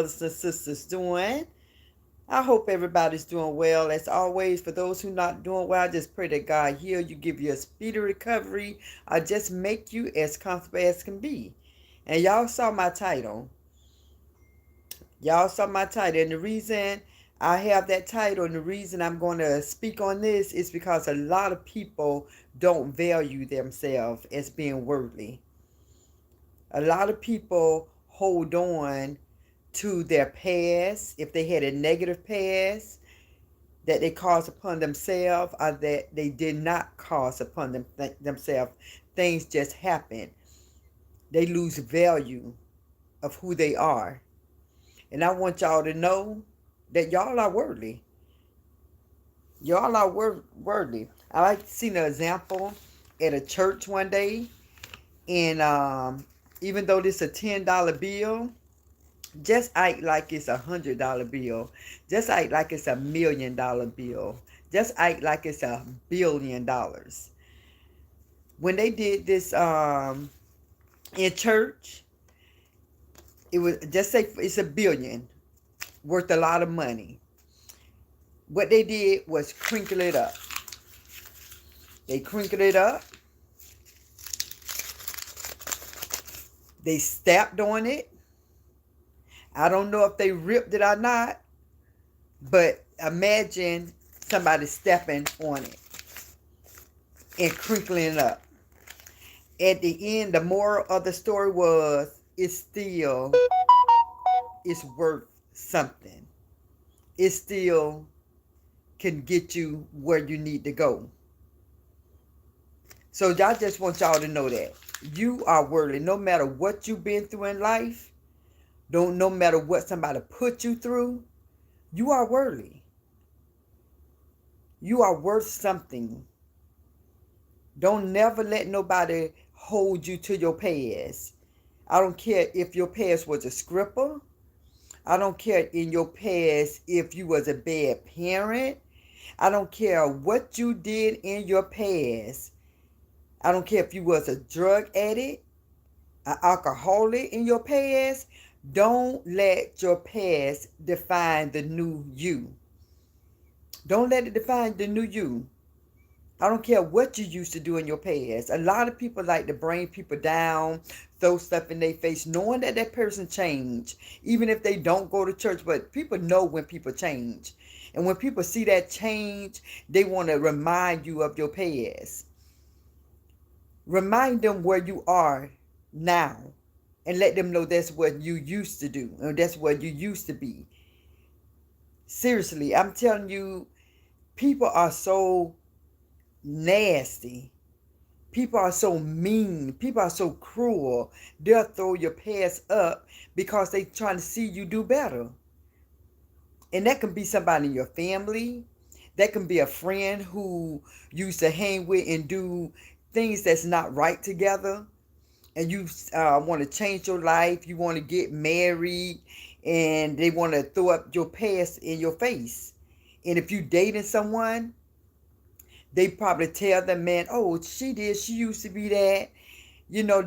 brothers and sisters doing? I hope everybody's doing well. As always, for those who not doing well, I just pray that God heal you, give you a speedy recovery, or just make you as comfortable as can be. And y'all saw my title. Y'all saw my title. And the reason I have that title and the reason I'm going to speak on this is because a lot of people don't value themselves as being worthy. A lot of people hold on to their past, if they had a negative past that they caused upon themselves or that they did not cause upon themselves. Things just happen. They lose value of who they are. And I want y'all to know that y'all are worthy. Y'all are worthy. I like seen an example at a church one day, and even though this is a $10 bill, just act like it's $100 bill. Just act like it's $1 million bill. Just act like it's $1 billion. When they did this in church, it was just say it's a billion, worth a lot of money. What they did was crinkle it up. They crinkled it up. They stepped on it. I don't know if they ripped it or not, but imagine somebody stepping on it and crinkling it up. At the end, the moral of the story was it's worth something. It still can get you where you need to go. So I just want y'all to know that you are worthy. No matter what you've been through in life, no matter what somebody put you through, you are worthy. You are worth something. Don't never let nobody hold you to your past. I don't care if your past was a scripper. I don't care in your past if you was a bad parent. I don't care what you did in your past. I don't care if you was a drug addict, an alcoholic in your past. Don't let your past define the new you. Don't let it define the new you. I don't care what you used to do in your past. A lot of people like to bring people down, throw stuff in their face, knowing that that person changed, even if they don't go to church. But people know when people change. And when people see that change, they want to remind you of your past. Remind them where you are now and let them know that's what you used to do and that's what you used to be. Seriously, I'm telling you, people are so nasty. People are so mean. People are so cruel. They'll throw your past up because they trying to see you do better. And that can be somebody in your family. That can be a friend who used to hang with and do things that's not right together. And you want to change your life. You want to get married. And they want to throw up your past in your face. And if you dating someone, they probably tell the man, oh, she used to be that.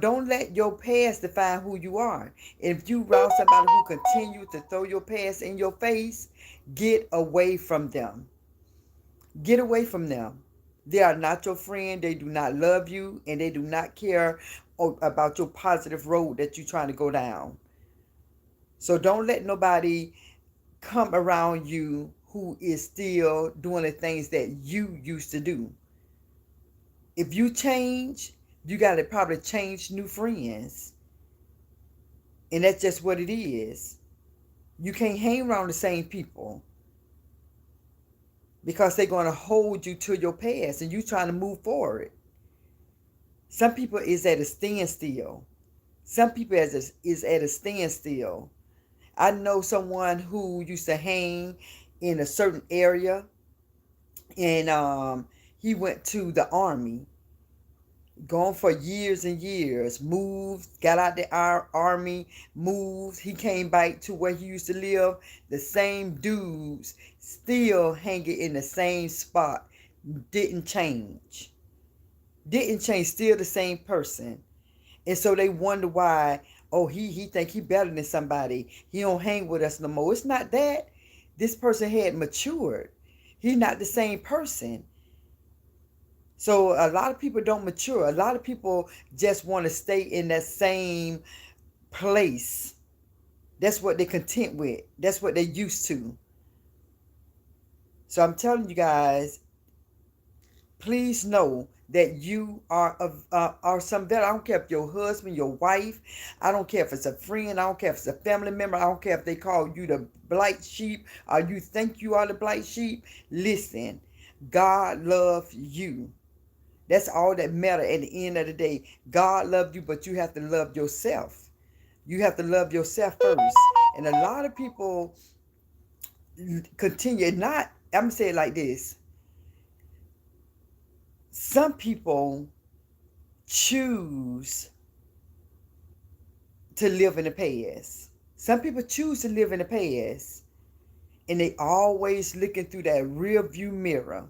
Don't let your past define who you are. If you around somebody who continue to throw your past in your face, get away from them. Get away from them. They are not your friend. They do not love you, and they do not care about your positive road that you're trying to go down. So don't let nobody come around you who is still doing the things that you used to do. If you change, you got to probably change new friends. And that's just what it is. You can't hang around the same people because they're going to hold you to your past and you trying to move forward. Some people is at a standstill. Some people is at a standstill. I know someone who used to hang in a certain area, and he went to the army, gone for years and years, moved, got out the army, moved. He came back to where he used to live. The same dudes still hanging in the same spot. Didn't change. Still the same person. And so they wonder why, Oh, he think he better than somebody. He don't hang with us no more. It's not that. This person had matured. He's not the same person. So a lot of people don't mature. A lot of people just want to stay in that same place. That's what they're content with. That's what they're used to. So I'm telling you guys, please know that you are some better. I don't care if your husband, your wife, I don't care if it's a friend, I don't care if it's a family member, I don't care if they call you the black sheep or you think you are the black sheep. Listen, God loves you. That's all that matters at the end of the day. God loves you, but you have to love yourself. You have to love yourself first. And a lot of people continue not, I'm going to say it like this. Some people choose to live in the past. Some people choose to live in the past. And they always looking through that rear view mirror.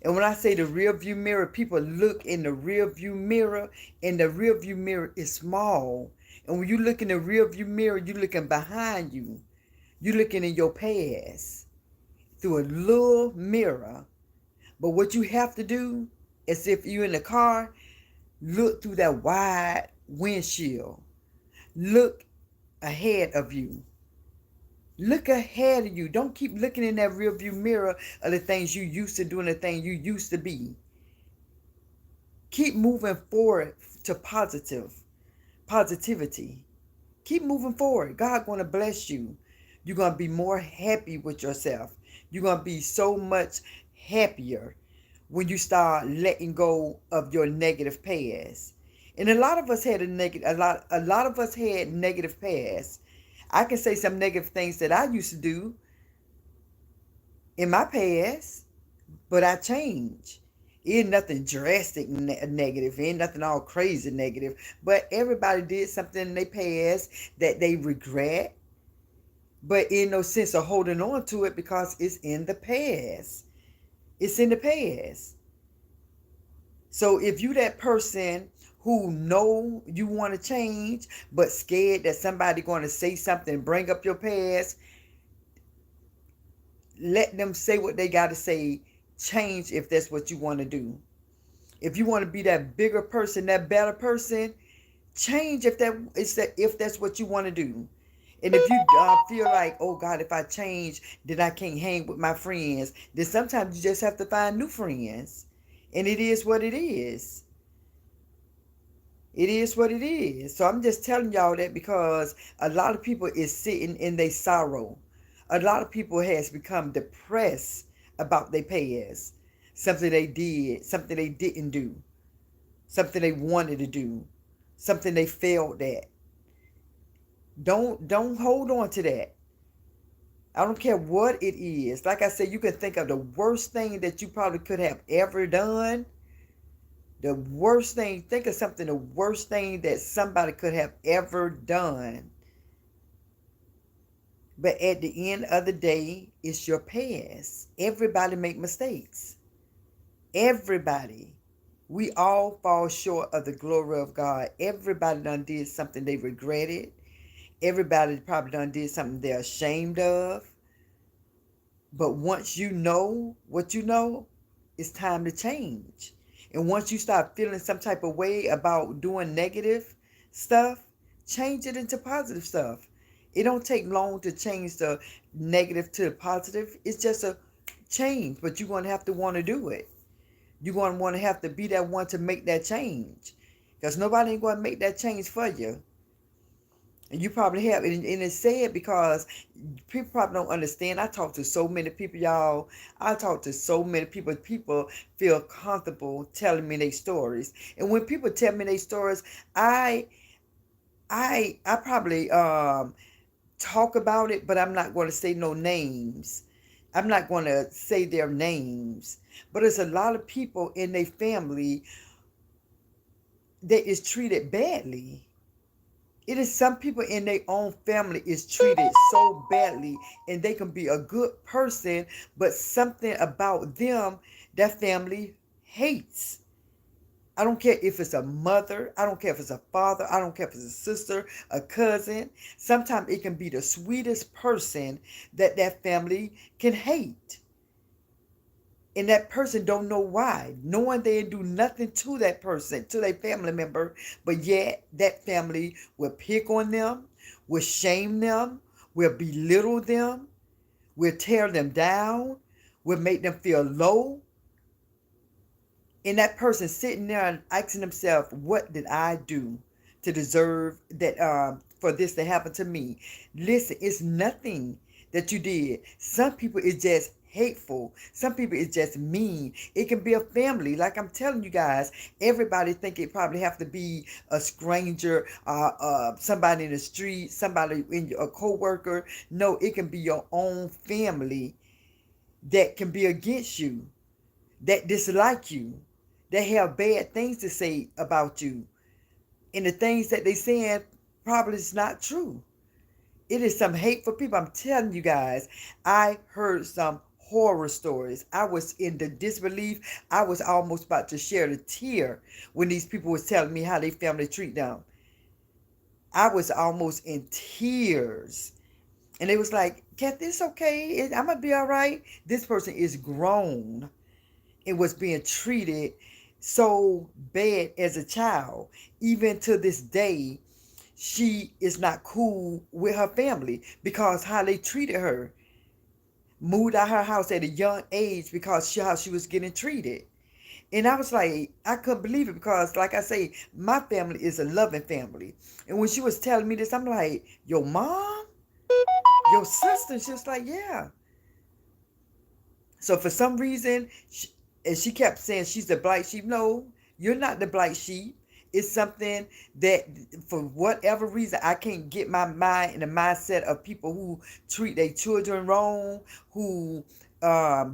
And when I say the rear view mirror, people look in the rear view mirror, and the rear view mirror is small. And when you look in the rear view mirror, you're looking behind you. You're looking in your past through a little mirror. But what you have to do is, if you're in the car, look through that wide windshield. Look ahead of you. Look ahead of you. Don't keep looking in that rear view mirror of the things you used to do and the things you used to be. Keep moving forward to positivity. Keep moving forward. God going to bless you. You're going to be more happy with yourself. You're going to be so much happier when you start letting go of your negative past. And a lot of us had a lot of us had negative past. I can say some negative things that I used to do in my past, but I changed. It ain't nothing drastic negative. It ain't nothing all crazy negative. But everybody did something in their past that they regret. But in no sense of holding on to it because it's in the past. It's in the past. So if you that person who know you want to change, but scared that somebody going to say something, bring up your past, let them say what they got to say. Change if that's what you want to do. If you want to be that bigger person, that better person, change if that's what you want to do. And if you feel like, oh God, if I change, then I can't hang with my friends, then sometimes you just have to find new friends. And it is what it is. It is what it is. So I'm just telling y'all that because a lot of people is sitting in their sorrow. A lot of people has become depressed about their past. Something they did, something they didn't do, something they wanted to do, something they failed at. Don't hold on to that. I don't care what it is. Like I said, you can think of the worst thing that you probably could have ever done. The worst thing, think of something, the worst thing that somebody could have ever done. But at the end of the day, it's your past. Everybody make mistakes. Everybody. We all fall short of the glory of God. Everybody done did something they regretted. Everybody probably done did something they're ashamed of. But once you know what you know, it's time to change. And once you start feeling some type of way about doing negative stuff, change it into positive stuff. It don't take long to change the negative to the positive. It's just a change, but you're going to have to want to do it. You're going to want to have to be that one to make that change. Because nobody ain't going to make that change for you. And you probably have, and it's sad because people probably don't understand. I talk to so many people, y'all. I talk to so many people. People feel comfortable telling me their stories. And when people tell me their stories, I probably talk about it, but I'm not going to say no names. I'm not going to say their names. But there's a lot of people in their family that is treated badly. It is some people in their own family is treated so badly, and they can be a good person, but something about them that family hates. I don't care if it's a mother. I don't care if it's a father. I don't care if it's a sister, a cousin. Sometimes it can be the sweetest person that family can hate. And that person don't know why, knowing they didn't do nothing to that person, to their family member, but yet that family will pick on them, will shame them, will belittle them, will tear them down, will make them feel low. And that person sitting there and asking themselves, what did I do to deserve that, for this to happen to me? Listen, it's nothing that you did. Some people is just hateful. Some people is just mean. It can be a family. Like I'm telling you guys, everybody think it probably have to be a stranger, somebody in the street, somebody in a co-worker. No, it can be your own family that can be against you, that dislike you, that have bad things to say about you. And the things that they saying probably is not true. It is some hateful people. I'm telling you guys, I heard some horror stories. I was in the disbelief. I was almost about to shed a tear when these people was telling me how they family treat them. I was almost in tears. And they was like, Kathy, it's okay. I'm going to be all right. This person is grown and was being treated so bad as a child. Even to this day, she is not cool with her family because how they treated her. Moved out her house at a young age because how she was getting treated. And I was like, I couldn't believe it because, like I say, my family is a loving family. And when she was telling me this, I'm like, your mom? Your sister? She was like, yeah. So for some reason, and she kept saying she's the black sheep. No, you're not the black sheep. It's something that, for whatever reason, I can't get my mind in the mindset of people who treat their children wrong, who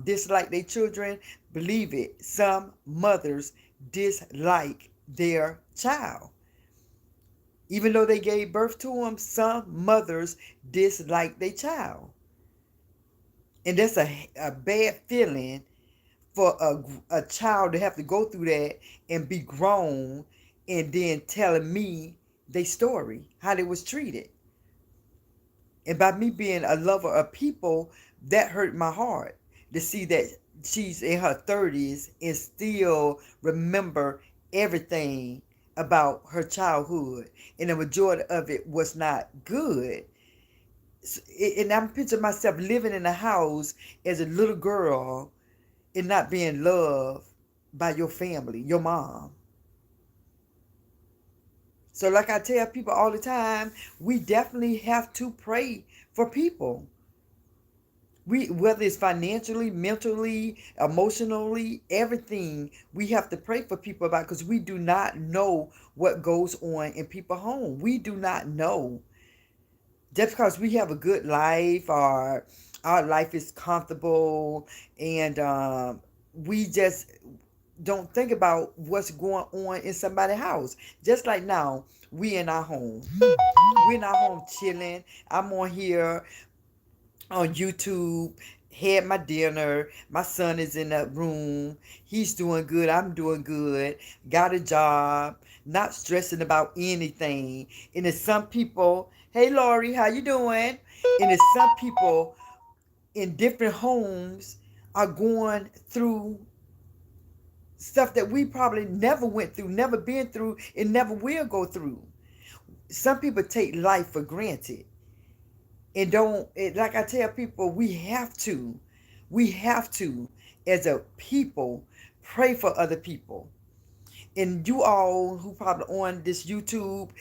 dislike their children. Believe it, some mothers dislike their child. Even though they gave birth to them, some mothers dislike their child. And that's a bad feeling for a child to have to go through that and be grown and then telling me their story, how they was treated. And by me being a lover of people, that hurt my heart to see that she's in her 30s and still remember everything about her childhood. And the majority of it was not good. And I'm picturing myself living in a house as a little girl and not being loved by your family, your mom. So like I tell people all the time, we definitely have to pray for people. Whether it's financially, mentally, emotionally, everything, we have to pray for people about, because we do not know what goes on in people's home. We do not know. Just because we have a good life or our life is comfortable and we just don't think about what's going on in somebody's house. Just like now, we in our home. We're in our home chilling. I'm on here on YouTube, had my dinner. My son is in that room. He's doing good. I'm doing good. Got a job. Not stressing about anything. And there's some people, hey Lori, how you doing? And there's some people in different homes are going through stuff that we probably never went through, never been through, and never will go through. Some people take life for granted. And like I tell people, we have to, as a people, pray for other people. And you all who probably on this YouTube,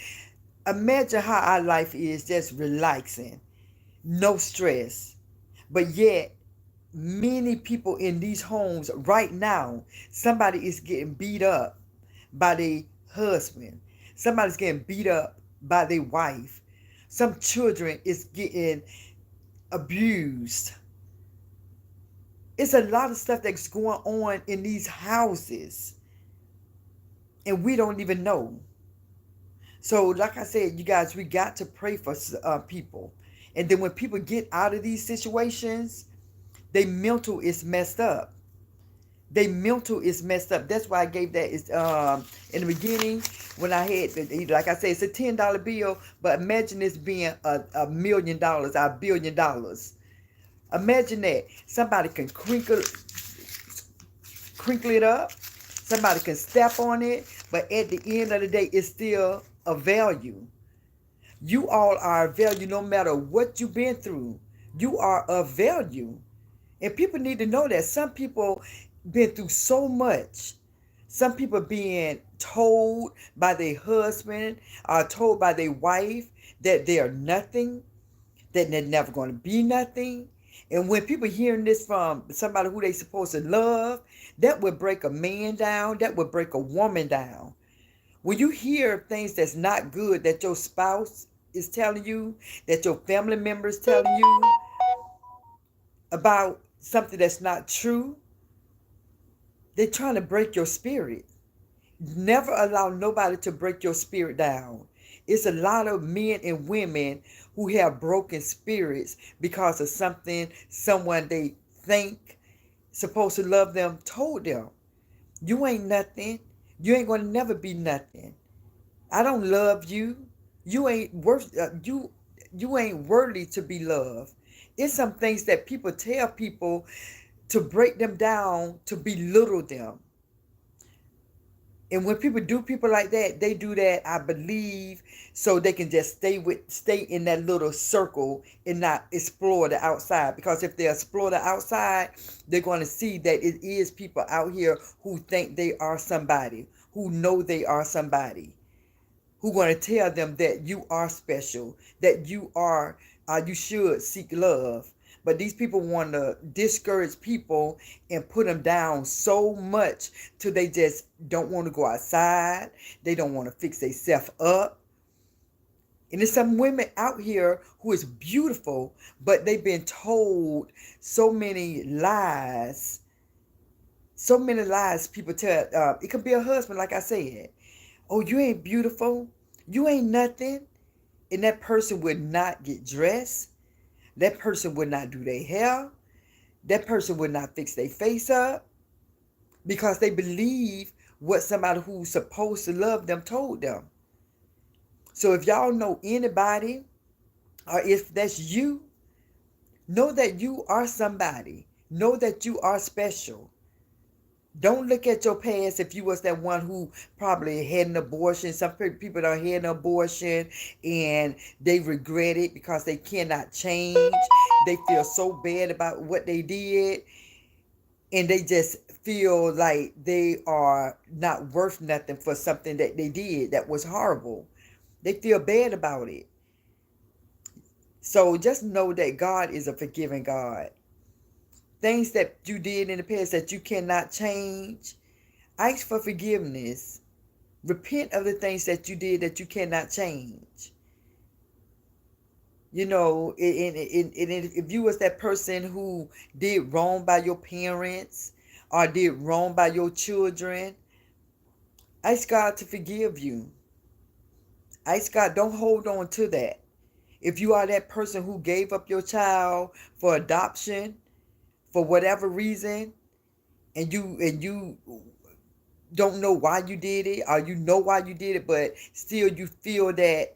imagine how our life is, just relaxing, no stress. But yet, many people in these homes right now, somebody is getting beat up by their husband. Somebody's getting beat up by their wife. Some children is getting abused. It's a lot of stuff that's going on in these houses, and we don't even know. So like I said, you guys, we got to pray for people. And then when people get out of these situations, their mental is messed up. They mental is messed up. That's why I gave that is in the beginning when I had like I said, it's a $10 bill, but imagine this being $1,000,000, $1 billion. Imagine that somebody can crinkle it up, somebody can step on it, but at the end of the day, it's still a value. You all are of value no matter what you've been through. You are of value. And people need to know that some people been through so much. Some people being told by their husband or told by their wife that they are nothing, that they're never going to be nothing. And when people hearing this from somebody who they supposed to love, that would break a man down. That would break a woman down. When you hear things that's not good that your spouse is telling you, that your family members telling you about something that's not true, they're trying to break your spirit. Never allow nobody to break your spirit down. It's a lot of men and women who have broken spirits because of something someone they think supposed to love them told them. You ain't nothing. You ain't gonna never be nothing. I don't love you. You ain't worth you ain't worthy to be loved. It's some things that people tell people to break them down, to belittle them. And when people do people like that, they do that, I believe, so they can just stay in that little circle and not explore the outside. Because if they explore the outside, they're going to see that it is people out here who think they are somebody, who know they are somebody, who going to tell them that you are special, that you should seek love. But these people want to discourage people and put them down so much till they just don't want to go outside. They don't want to fix themselves up. And there's some women out here who is beautiful, but they've been told so many lies. So many lies people tell. It could be a husband, like I said. Oh, you ain't beautiful. You ain't nothing. And that person would not get dressed. That person would not do their hair. That person would not fix their face up because they believe what somebody who's supposed to love them told them. So if y'all know anybody, or if that's you, know that you are somebody. Know that you are special. Don't look at your past if you was that one who probably had an abortion. Some people don't had an abortion and they regret it because they cannot change. They feel so bad about what they did and they just feel like they are not worth nothing for something that they did that was horrible. They feel bad about it. So just know that God is a forgiving God. Things that you did in the past that you cannot change, ask for forgiveness. Repent of the things that you did that you cannot change. You know, if you was that person who did wrong by your parents or did wrong by your children, ask God to forgive you. Ask God, don't hold on to that. If you are that person who gave up your child for adoption, for whatever reason, and you don't know why you did it, or you know why you did it, but still you feel that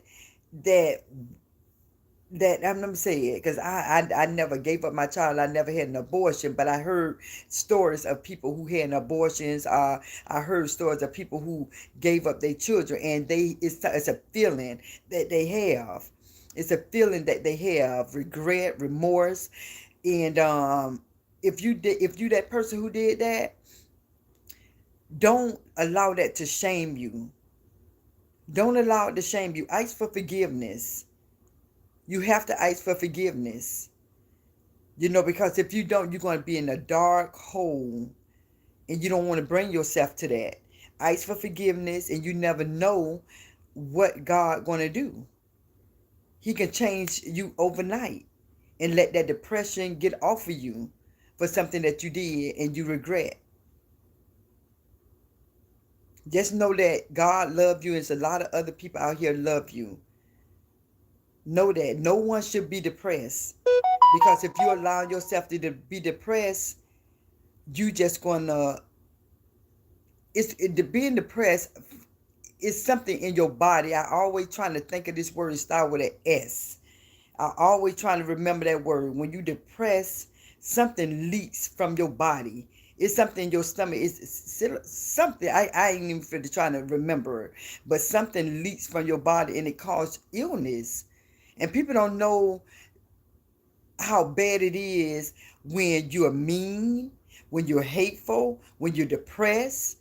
I'm gonna say it because I never gave up my child. I never had an abortion, but I heard stories of people who had abortions. I heard stories of people who gave up their children, and it's a feeling that they have. It's a feeling that they have regret, remorse, and if you that person who did that, don't allow that to shame you. Don't allow it to shame you. Ask for forgiveness. You have to ask for forgiveness. You know, because if you don't, you're going to be in a dark hole and you don't want to bring yourself to that. Ask for forgiveness and you never know what God going to do. He can change you overnight and let that depression get off of you for something that you did and you regret. Just know that God loves you and there's a lot of other people out here love you. Know that no one should be depressed, because if you allow yourself to be depressed, you just gonna being depressed is something in your body. I always trying to think of this word and start with an S. I always trying to remember that word. When you depressed, something leaks from your body. It's something in your stomach. It's something. I ain't even fit to trying to remember it. But something leaks from your body and it causes illness. And people don't know how bad it is when you're mean, when you're hateful, when you're depressed.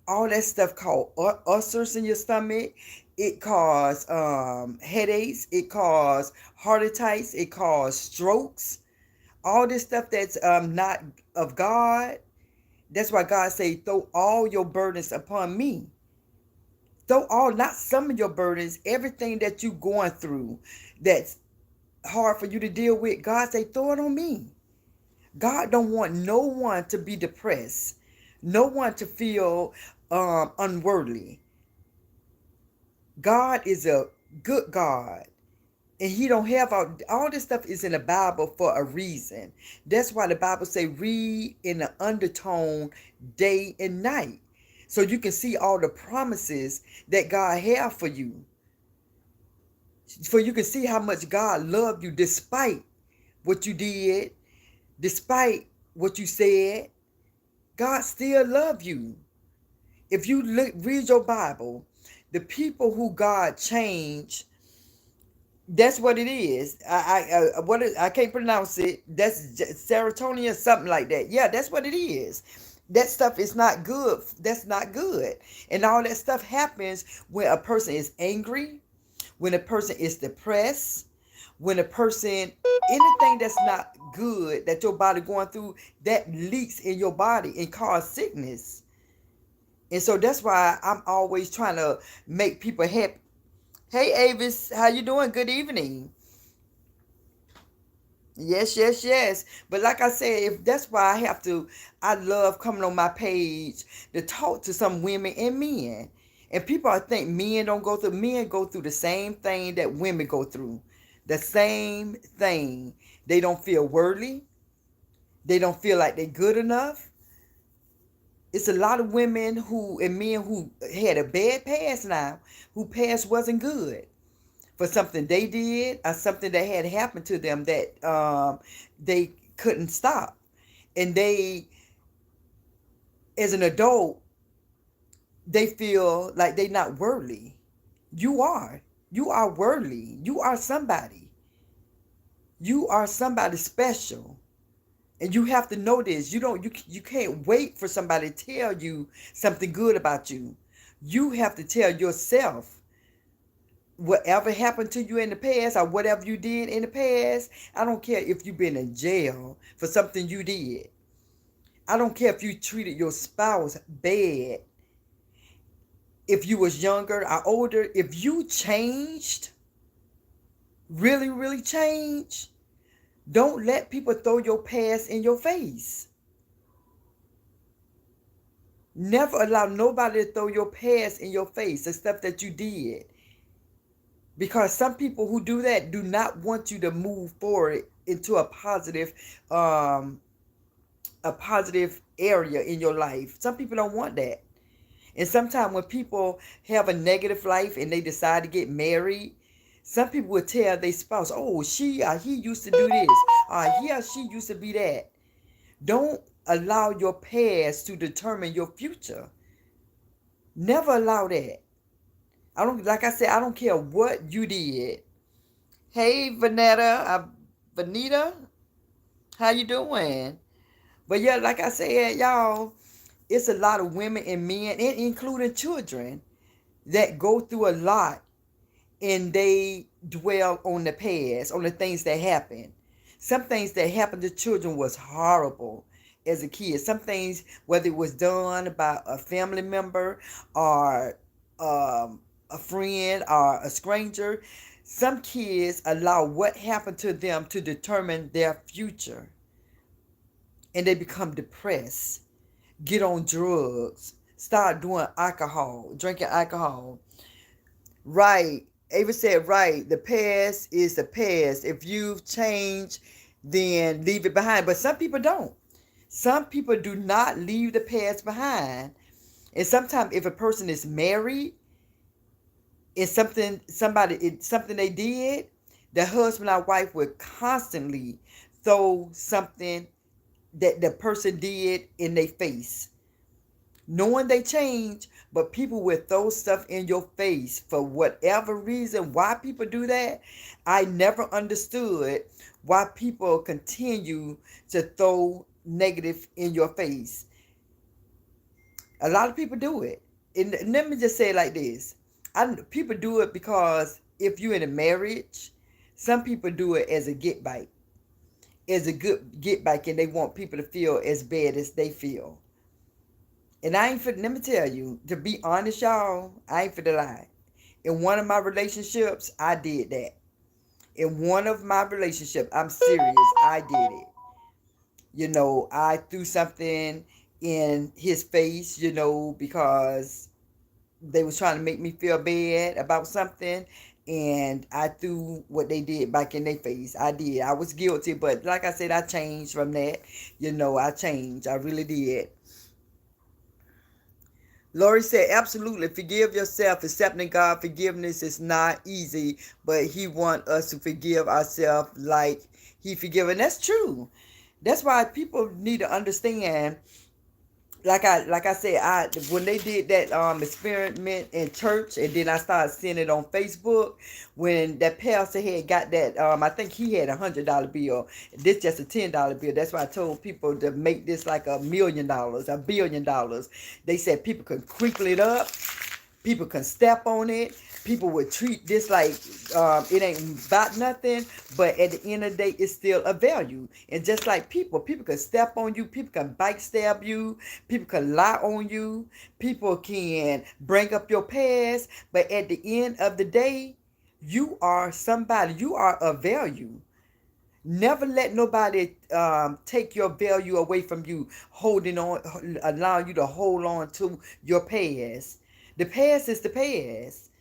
All that stuff called ulcers in your stomach. It causes headaches. It causes heart attacks. It causes strokes. All this stuff that's not of God. That's why God say, throw all your burdens upon me. Throw all, not some of your burdens, everything that you going through that's hard for you to deal with. God say, throw it on me. God don't want no one to be depressed. No one to feel unworthy. God is a good God. And he don't have all this stuff is in the Bible for a reason. That's why the Bible say read in the undertone day and night. So you can see all the promises that God have for you. For you can see how much God loved you despite what you did, despite what you said. God still love you. If you read your Bible, the people who God changed, that's what it is. I can't pronounce it. That's serotonin or something like that. Yeah, that's what it is. That stuff is not good. That's not good. And all that stuff happens when a person is angry, when a person is depressed, when a person, anything that's not good that your body going through, that leaks in your body and cause sickness. And so that's why I'm always trying to make people happy. Hey Avis, how you doing? Good evening. Yes, yes, yes. But like I said, if that's why I love coming on my page to talk to some women and men. And people think men go through the same thing that women go through. The same thing. They don't feel worthy. They don't feel like they're good enough. It's a lot of women and men who had a bad past now, who past wasn't good for something they did or something that had happened to them that they couldn't stop. And they, as an adult, they feel like they're not worthy. You are. You are worthy. You are somebody. You are somebody special. And you have to know this. You can't wait for somebody to tell you something good about you. You have to tell yourself whatever happened to you in the past or whatever you did in the past. I don't care if you've been in jail for something you did. I don't care if you treated your spouse bad. If you was younger or older, if you changed, really, really changed, don't let people throw your past in your face. Never allow nobody to throw your past in your face, the stuff that you did. Because some people who do that do not want you to move forward into a positive area in your life. Some people don't want that. And sometimes when people have a negative life and they decide to get married, some people will tell their spouse, oh, he used to do this. He or she used to be that. Don't allow your past to determine your future. Never allow that. Like I said, I don't care what you did. Hey, Vanita, how you doing? But yeah, like I said, y'all, it's a lot of women and men, and including children, that go through a lot and they dwell on the past, on the things that happened. Some things that happened to children was horrible as a kid. Some things, whether it was done by a family member or a friend or a stranger, some kids allow what happened to them to determine their future. And they become depressed, get on drugs, start doing alcohol, drinking alcohol. Right. Ava said, right, the past is the past. If you've changed, then leave it behind. But some people don't. Some people do not leave the past behind. And sometimes if a person is married, it's something they did, the husband or wife would constantly throw something that the person did in their face, knowing they change, but people will throw stuff in your face for whatever reason. Why people do that, I never understood. Why people continue to throw negative in your face. A lot of people do it. And let me just say it like this. People do it because if you're in a marriage, some people do it as a get back, as a good get back, and they want people to feel as bad as they feel. And I ain't let me tell you, to be honest, y'all, I ain't finna lie. In one of my relationships, I did that. In one of my relationships, I'm serious, I did it. I threw something in his face, because they was trying to make me feel bad about something, and I threw what they did back in their face. I did. I was guilty, but like I said, I changed from that. I changed. I really did. Lori said, absolutely. Forgive yourself. Accepting God forgiveness is not easy, but He wants us to forgive ourselves like He forgive. And that's true. That's why people need to understand. Like I said, when they did that experiment in church, and then I started seeing it on Facebook, when that pastor had got that I think he had $100 bill. This just a $10 bill. That's why I told people to make this like $1,000,000, $1 billion. They said people can crinkle it up, people can step on it. People would treat this like it ain't about nothing, but at the end of the day, it's still a value. And just like people can step on you, people can bite stab you, people can lie on you, people can bring up your past, but at the end of the day, you are somebody, you are of value. Never let nobody take your value away from you, holding on, allowing you to hold on to your past. The past is the past.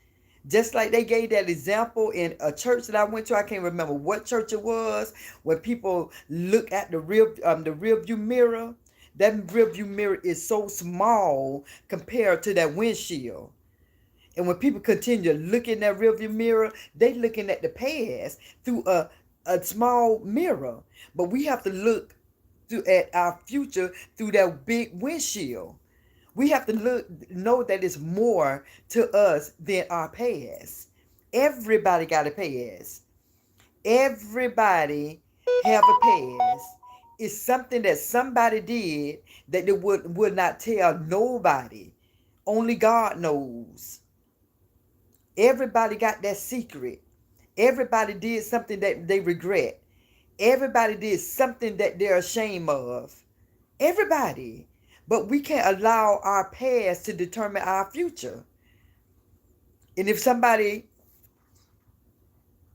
Just like they gave that example in a church that I went to, I can't remember what church it was, when people look at the rear view mirror. That rear view mirror is so small compared to that windshield. And when people continue to look in that rear view mirror, they looking at the past through a small mirror. But we have to look at our future through that big windshield. We have to know that it's more to us than our past. Everybody got a past. Everybody have a past. It's something that somebody did that they would not tell nobody. Only God knows. Everybody got that secret. Everybody did something that they regret. Everybody did something that they're ashamed of. Everybody. But we can't allow our past to determine our future. And if somebody,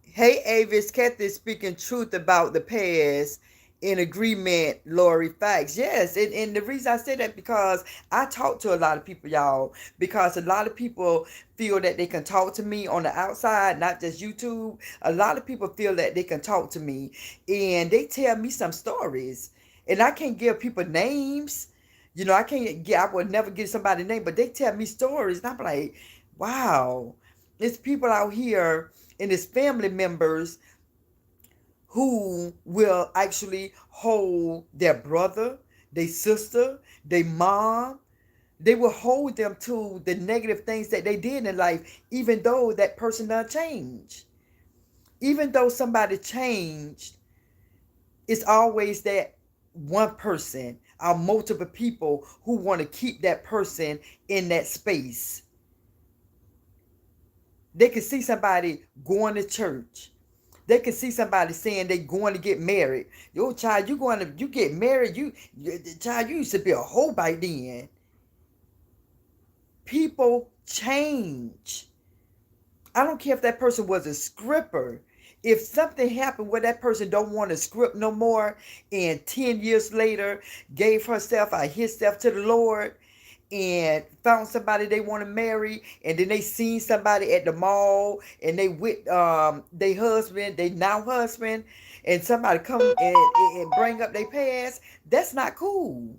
hey Avis, Kathy is speaking truth about the past. In agreement, Lori, facts. Yes, and the reason I say that, because I talk to a lot of people, y'all, because a lot of people feel that they can talk to me on the outside, not just YouTube. A lot of people feel that they can talk to me, and they tell me some stories, and I can't give people names. I would never give somebody a name, but they tell me stories, and I'm like, wow, there's people out here, and it's family members who will actually hold their brother, their sister, their mom. They will hold them to the negative things that they did in life, even though that person done changed. Even though somebody changed, it's always that one person or multiple people who want to keep that person in that space. They can see somebody going to church. They can see somebody saying they going to get married. Yo, child, you get married. Child, you used to be a hoe by then. People change. I don't care if that person was a scripper. If something happened where that person don't want to script no more, and 10 years later gave herself or himself to the Lord, and found somebody they want to marry, and then they seen somebody at the mall, and they with their husband, they now husband, and somebody come and bring up their past, that's not cool.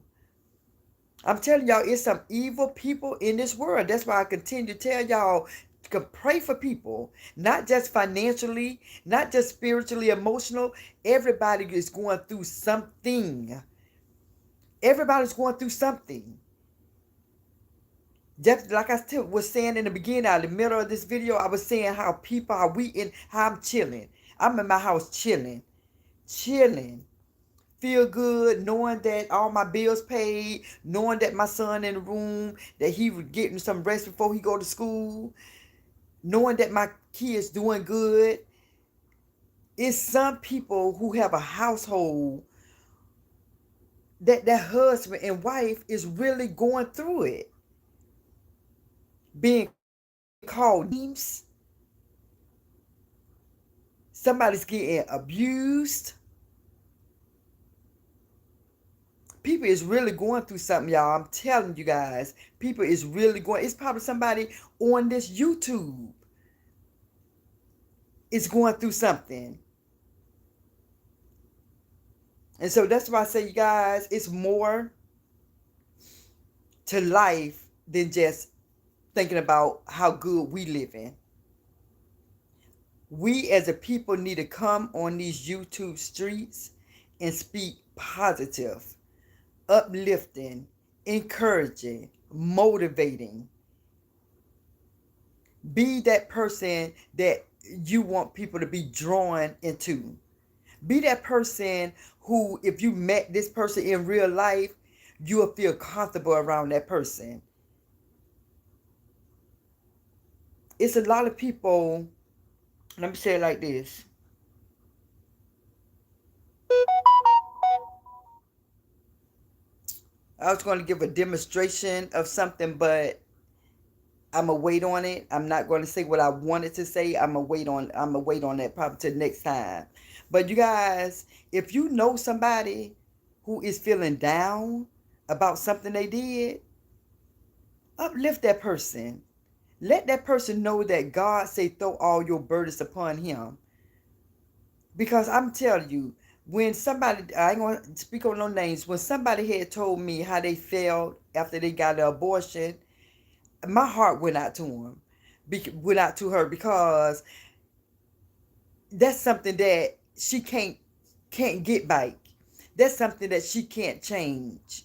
I'm telling y'all, it's some evil people in this world. That's why I continue to tell y'all to pray for people, not just financially, not just spiritually, emotional. Everybody is going through something. Everybody's going through something. Just like I was saying in the beginning, out of the middle of this video, I was saying how people, how I'm chilling. I'm in my house chilling, chilling. Feel good knowing that all my bills paid, knowing that my son in the room, that he was getting some rest before he go to school, knowing that my kids doing good. It's some people who have a household that their husband and wife is really going through it. Being called names, somebody's getting abused. People is really going through something, y'all. I'm telling you guys. People is really going. It's probably somebody on this YouTube is going through something. And so that's why I say, you guys, it's more to life than just thinking about how good we live in. We as a people need to come on these YouTube streets and speak positive, uplifting, encouraging, motivating. Be that person that you want people to be drawn into. Be that person who, if you met this person in real life, you will feel comfortable around that person. It's a lot of people, let me say it like this. I was going to give a demonstration of something, but I'm gonna wait on it. I'm not going to say what I wanted to say. I'm gonna wait on that probably till next time. But you guys, if you know somebody who is feeling down about something they did, uplift that person. Let that person know that God say throw all your burdens upon him. Because I'm telling you, when somebody, I ain't going to speak on no names, when somebody had told me how they felt after they got an abortion, my heart went out to him, went out to her, because that's something that she can't get back. That's something that she can't change.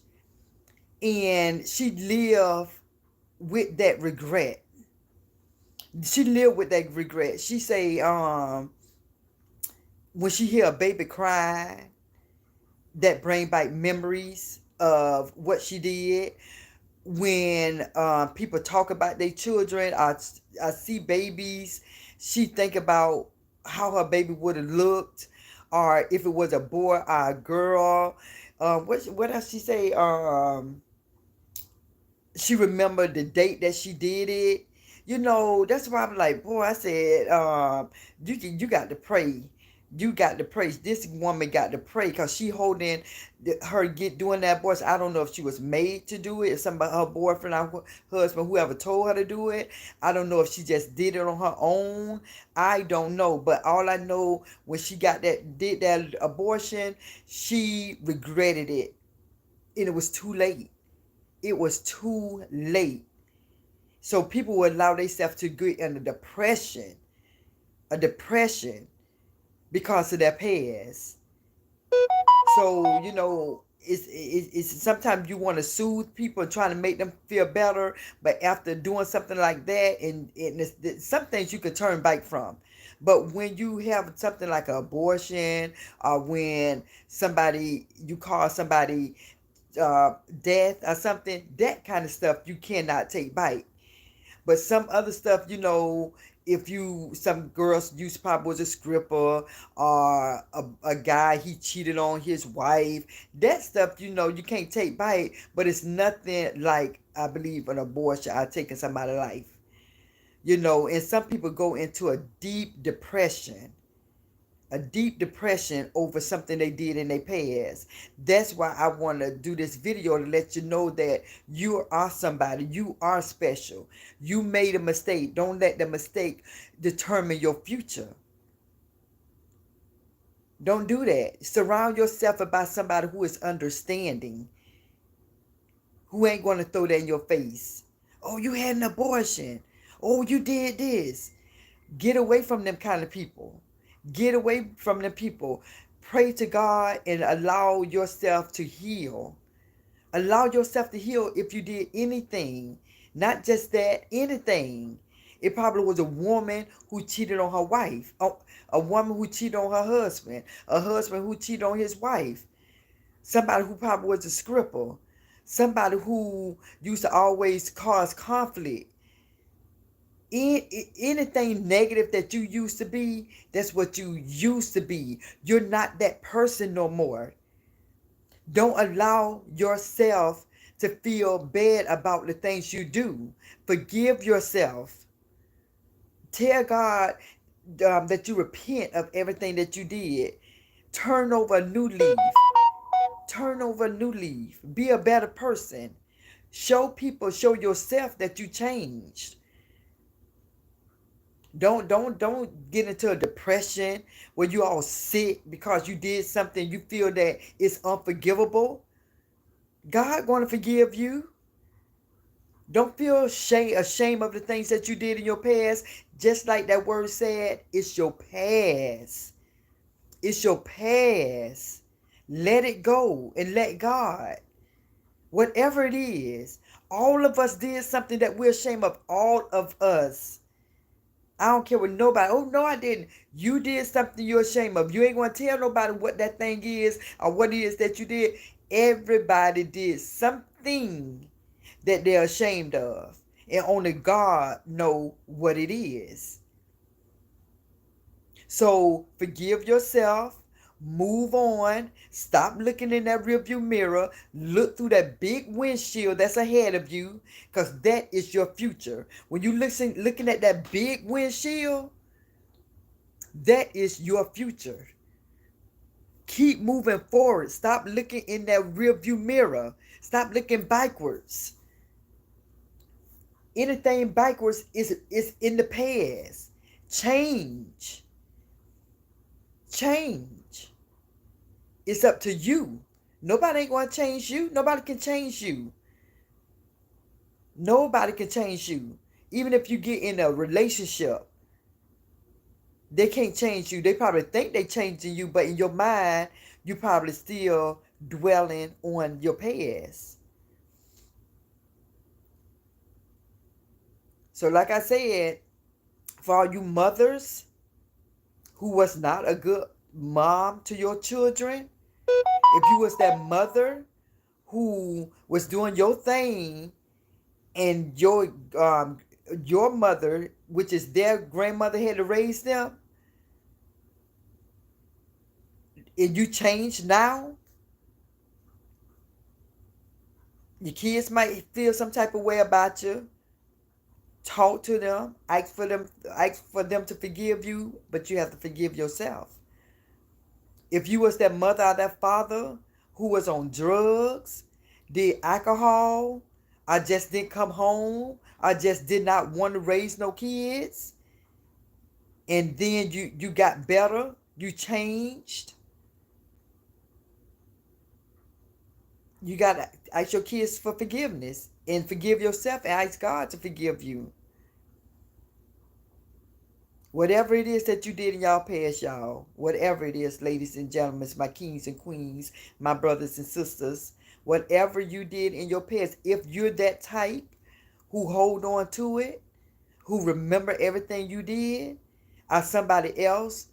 And she lived with that regret. She lived with that regret. She say, when she hear a baby cry, that bring back memories of what she did. When people talk about their children, I see babies, she think about how her baby would have looked, or if it was a boy or a girl. What else she say? She remembered the date that she did it. That's why I'm like, boy, I said, you got to pray. You got to pray. This woman got to pray, because she holding her doing that voice. I don't know if she was made to do it, if somebody, her boyfriend or husband, whoever told her to do it. I don't know if she just did it on her own. I don't know. But all I know, when she did that abortion, she regretted it. And it was too late. It was too late. So people would allow themselves to get in a depression because of their past. So, it's sometimes you want to soothe people and trying to make them feel better, but after doing something like that, and some things you could turn back from. But when you have something like an abortion, or when you call somebody death or something, that kind of stuff you cannot take back. But some other stuff, if some girls used probably was a stripper, or a guy, he cheated on his wife, that stuff, you can't take back. But it's nothing like, I believe, an abortion or taking somebody's life. And some people go into a deep depression over something they did in their past. That's why I want to do this video, to let you know that you are somebody. You are special. You made a mistake. Don't let the mistake determine your future. Don't do that. Surround yourself about somebody who is understanding. who ain't going to throw that in your face. Oh, you had an abortion. Oh, you did this. Get away from them kind of people. Get away from them people. Pray to God and allow yourself to heal. Allow yourself to heal if you did anything. Not just that, anything. It probably was a woman who cheated on her wife. A woman who cheated on her husband. A husband who cheated on his wife. Somebody who probably was a scripper. Somebody who used to always cause conflict. Anything negative that you used to be, that's what you used to be. You're not that person no more. Don't allow yourself to feel bad about the things you do. Forgive yourself. Tell God that you repent of everything that you did. Turn over a new leaf. Turn over a new leaf. Be a better person. Show people, show yourself that you changed. Don't get into a depression where you all sick because you did something you feel that it's unforgivable. God going to forgive you. Don't feel ashamed of the things that you did in your past. Just like that word said, it's your past. It's your past. Let it go and let God. Whatever it is, all of us did something that we're ashamed of. All of us. I don't care what nobody. Oh, no, I didn't. You did something you're ashamed of. You ain't going to tell nobody what that thing is or what it is that you did. Everybody did something that they're ashamed of. And only God know what it is. So forgive yourself. Move on. Stop looking in that rearview mirror. Look through that big windshield that's ahead of you, because that is your future. When you looking at that big windshield, that is your future. Keep moving forward. Stop looking in that rearview mirror. Stop looking backwards. Anything backwards is in the past. Change. Change. It's up to you. Nobody ain't going to change you. Nobody can change you. Nobody can change you. Even if you get in a relationship, they can't change you. They probably think they changing you, but in your mind, you probably still dwelling on your past. So like I said, for all you mothers who was not a good mom to your children, if you was that mother who was doing your thing and your mother, which is their grandmother, had to raise them, and you change now, your kids might feel some type of way about you. Talk to them, ask for them to forgive you, but you have to forgive yourself. If you was that mother or that father who was on drugs, did alcohol, I just didn't come home, I just did not want to raise no kids, and then you got better, you changed, you got to ask your kids for forgiveness and forgive yourself and ask God to forgive you. Whatever it is that you did in y'all past, y'all, whatever it is, ladies and gentlemen, my kings and queens, my brothers and sisters, whatever you did in your past, if you're that type who hold on to it, who remember everything you did, or somebody else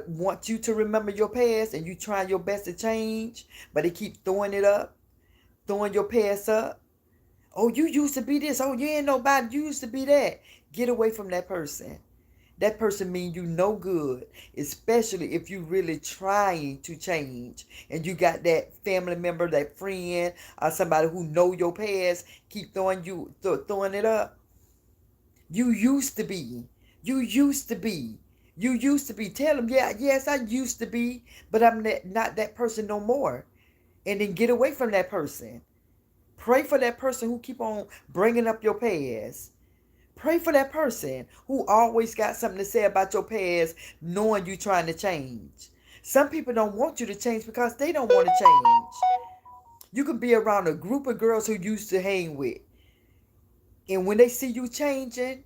wants you to remember your past and you trying your best to change, but they keep throwing it up, throwing your past up. Oh, you used to be this. Oh, you ain't nobody. You used to be that. Get away from that person. That person mean you no good, especially if you really trying to change and you got that family member, that friend, or somebody who know your past keep throwing it up. You used to be. You used to be. You used to be. Tell them, yeah, yes, I used to be, but I'm not that person no more. And then get away from that person. Pray for that person who keep on bringing up your past. Pray for that person who always got something to say about your past, knowing you trying to change. Some people don't want you to change because they don't want to change. You can be around a group of girls who you used to hang with. And when they see you changing,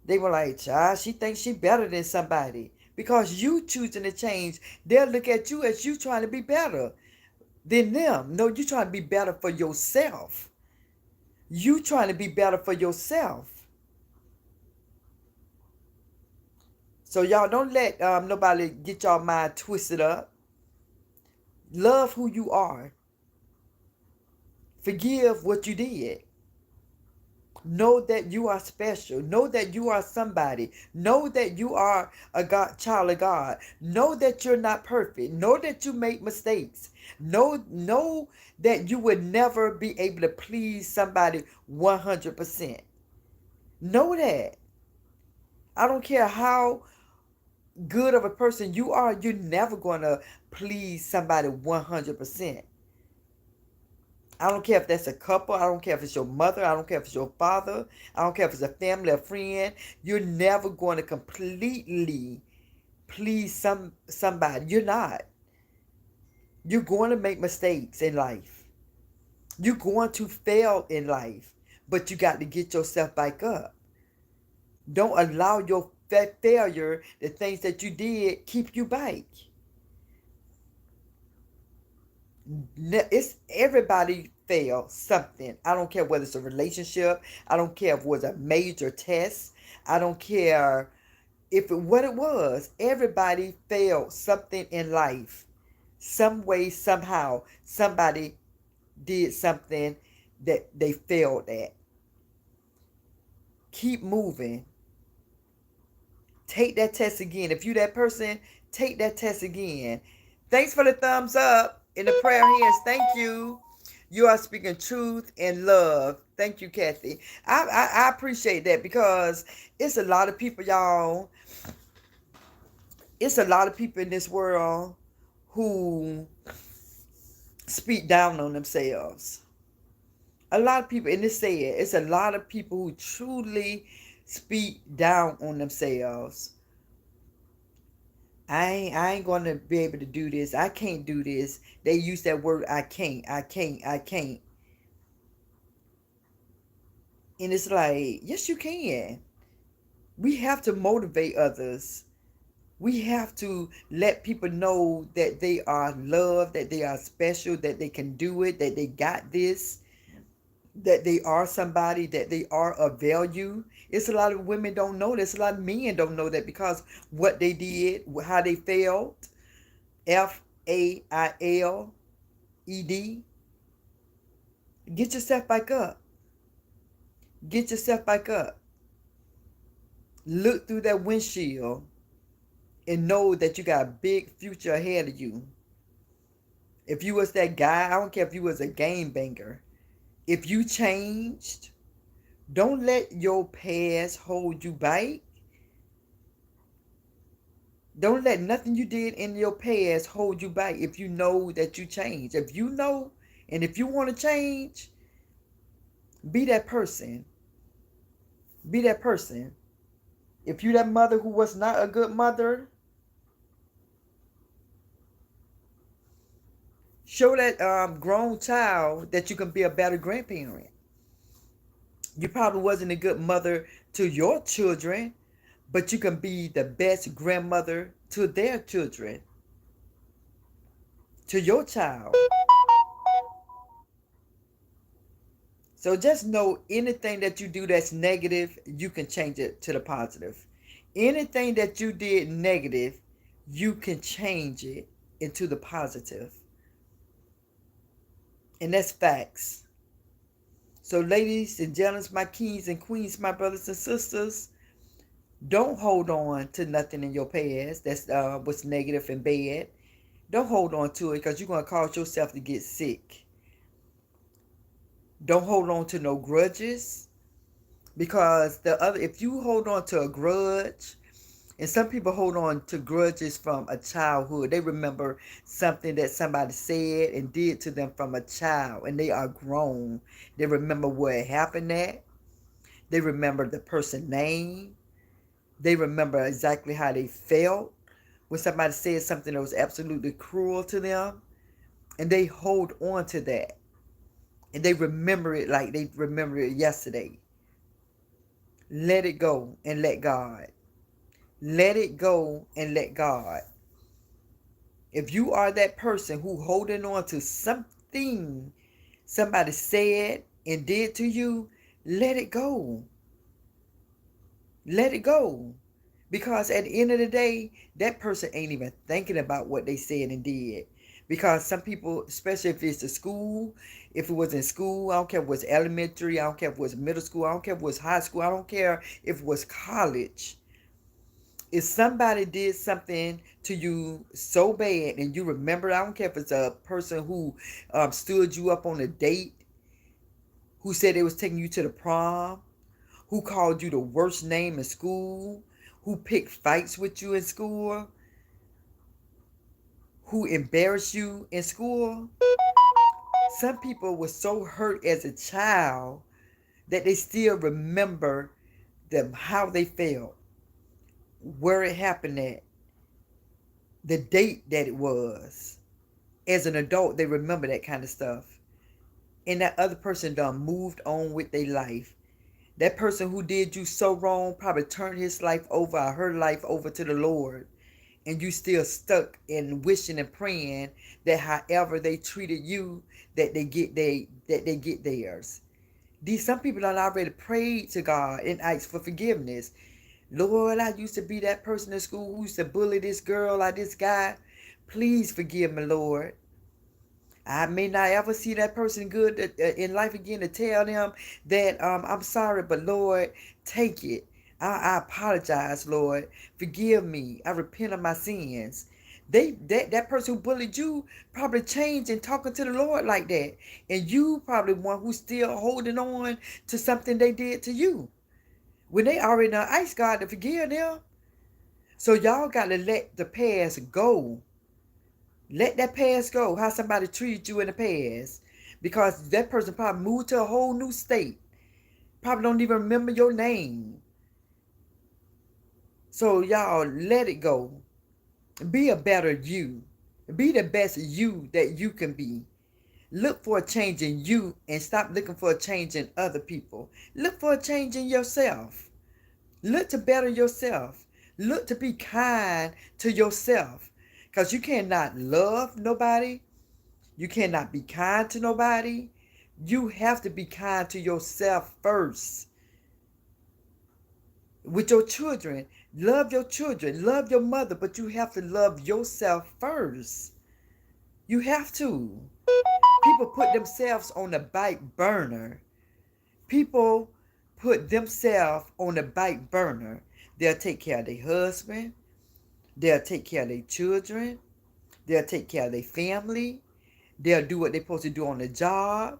they were like, child, she thinks she better than somebody. Because you choosing to change, they'll look at you as you trying to be better than them. No, you trying to be better for yourself. You trying to be better for yourself. So y'all don't let nobody get y'all mind twisted up. Love who you are. Forgive what you did. Know that you are special. Know that you are somebody. Know that you are a God, child of God. Know that you're not perfect. Know that you make mistakes. Know that you would never be able to please somebody 100%. Know that. I don't care how good of a person you are, you're never going to please somebody 100%. I don't care if that's a couple. I don't care if it's your mother. I don't care if it's your father. I don't care if it's a family, a friend. You're never going to completely please somebody. You're not. You're going to make mistakes in life. You're going to fail in life. But you got to get yourself back up. Don't allow your failure, the things that you did, keep you back. It's everybody fail something. I don't care whether it's a relationship. I don't care if it was a major test. I don't care what it was. Everybody failed something in life. Some way, somehow, somebody did something that they failed at. Keep moving. Take that test again. If you that person, take that test again. Thanks for the thumbs up in the prayer hands. Thank you. You are speaking truth and love. Thank you, Kathy. I appreciate that because it's a lot of people, y'all. It's a lot of people in this world who speak down on themselves. A lot of people, and this said, it's a lot of people who truly speak down on themselves. I ain't gonna be able to do this. I can't do this. They use that word, I can't. And it's like, yes, you can. We have to motivate others. We have to let people know that they are loved, that they are special, that they can do it, that they got this, that they are somebody, that they are of value. It's a lot of women don't know this. A lot of men don't know that because what they did, how they failed. FAILED. Get yourself back up. Get yourself back up. Look through that windshield and know that you got a big future ahead of you. If you was that guy, I don't care if you was a game banger. If you changed, don't let your past hold you back. Don't let nothing you did in your past hold you back if you know that you changed. If you know and if you want to change, be that person. Be that person. If you that mother who was not a good mother, show that grown child that you can be a better grandparent. You probably wasn't a good mother to your children, but you can be the best grandmother to their children, to your child. So just know anything that you do that's negative, you can change it to the positive. Anything that you did negative, you can change it into the positive. And that's facts. So ladies and gentlemen, my kings and queens, my brothers and sisters, don't hold on to nothing in your past that's what's negative and bad. Don't hold on to it because you're going to cause yourself to get sick. Don't hold on to no grudges because if you hold on to a grudge, and some people hold on to grudges from a childhood. They remember something that somebody said and did to them from a child, and they are grown. They remember where it happened at. They remember the person's name. They remember exactly how they felt when somebody said something that was absolutely cruel to them, and they hold on to that. and they remember it like they remember it yesterday. Let it go and let God. Let it go and let God. If you are that person who holding on to something somebody said and did to you, let it go. Let it go. Because at the end of the day, that person ain't even thinking about what they said and did. Because some people, especially if it's a school, if it was in school, I don't care if it was elementary, I don't care if it was middle school, I don't care if it was high school, I don't care if it was college. If somebody did something to you so bad and you remember, I don't care if it's a person who stood you up on a date, who said they was taking you to the prom, who called you the worst name in school, who picked fights with you in school, who embarrassed you in school. Some people were so hurt as a child that they still remember them, how they felt, where it happened at, the date that it was. As an adult, they remember that kind of stuff. And that other person done moved on with their life. That person who did you so wrong probably turned his life over or her life over to the Lord. And you still stuck in wishing and praying that however they treated you, that they get theirs. Some people done already prayed to God and asked for forgiveness. Lord, I used to be that person in school who used to bully this girl or this guy. Please forgive me, Lord. I may not ever see that person good in life again to tell them that I'm sorry, but Lord, take it. I apologize, Lord. Forgive me. I repent of my sins. That person who bullied you probably changed and talking to the Lord like that. And you probably one who's still holding on to something they did to you. When they already done asked God to forgive them. So y'all gotta let the past go. Let that past go. How somebody treated you in the past. Because that person probably moved to a whole new state. Probably don't even remember your name. So y'all let it go. Be a better you. Be the best you that you can be. Look for a change in you and stop looking for a change in other people. Look for a change in yourself. Look to better yourself. Look to be kind to yourself. Because you cannot love nobody. You cannot be kind to nobody. You have to be kind to yourself first. With your children, love your children, love your mother, but you have to love yourself first. You have to. People put themselves on the back burner. People put themselves on the back burner. They'll take care of their husband. They'll take care of their children. They'll take care of their family. They'll do what they're supposed to do on the job.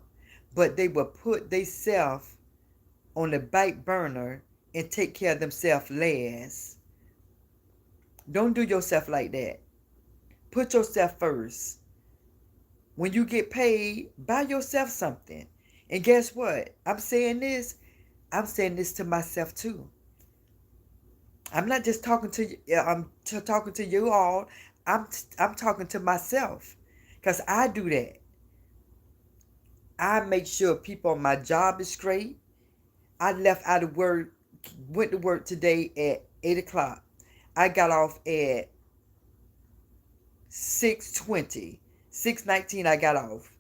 But they will put themselves on the back burner and take care of themselves last. Don't do yourself like that. Put yourself first. When you get paid, buy yourself something. And guess what? I'm saying this to myself too. I'm not just talking to you, I'm talking to you all. I'm talking to myself. Because I do that. I make sure people on my job is straight. I left out of work, went to work today at 8 o'clock. I got off at 6:20. 6:19 I got off.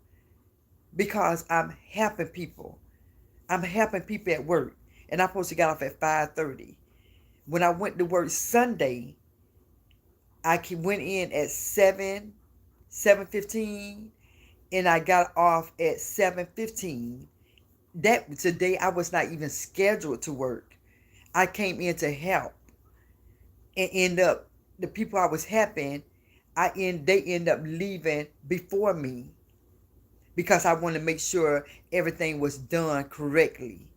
Because I'm helping people. I'm helping people at work. And I'm supposed to get off at 5:30. When I went to work Sunday, I went in at 7:15, and I got off at 7:15. That today I was not even scheduled to work. I came in to help, and end up the people I was helping, they end up leaving before me because I want to make sure everything was done correctly.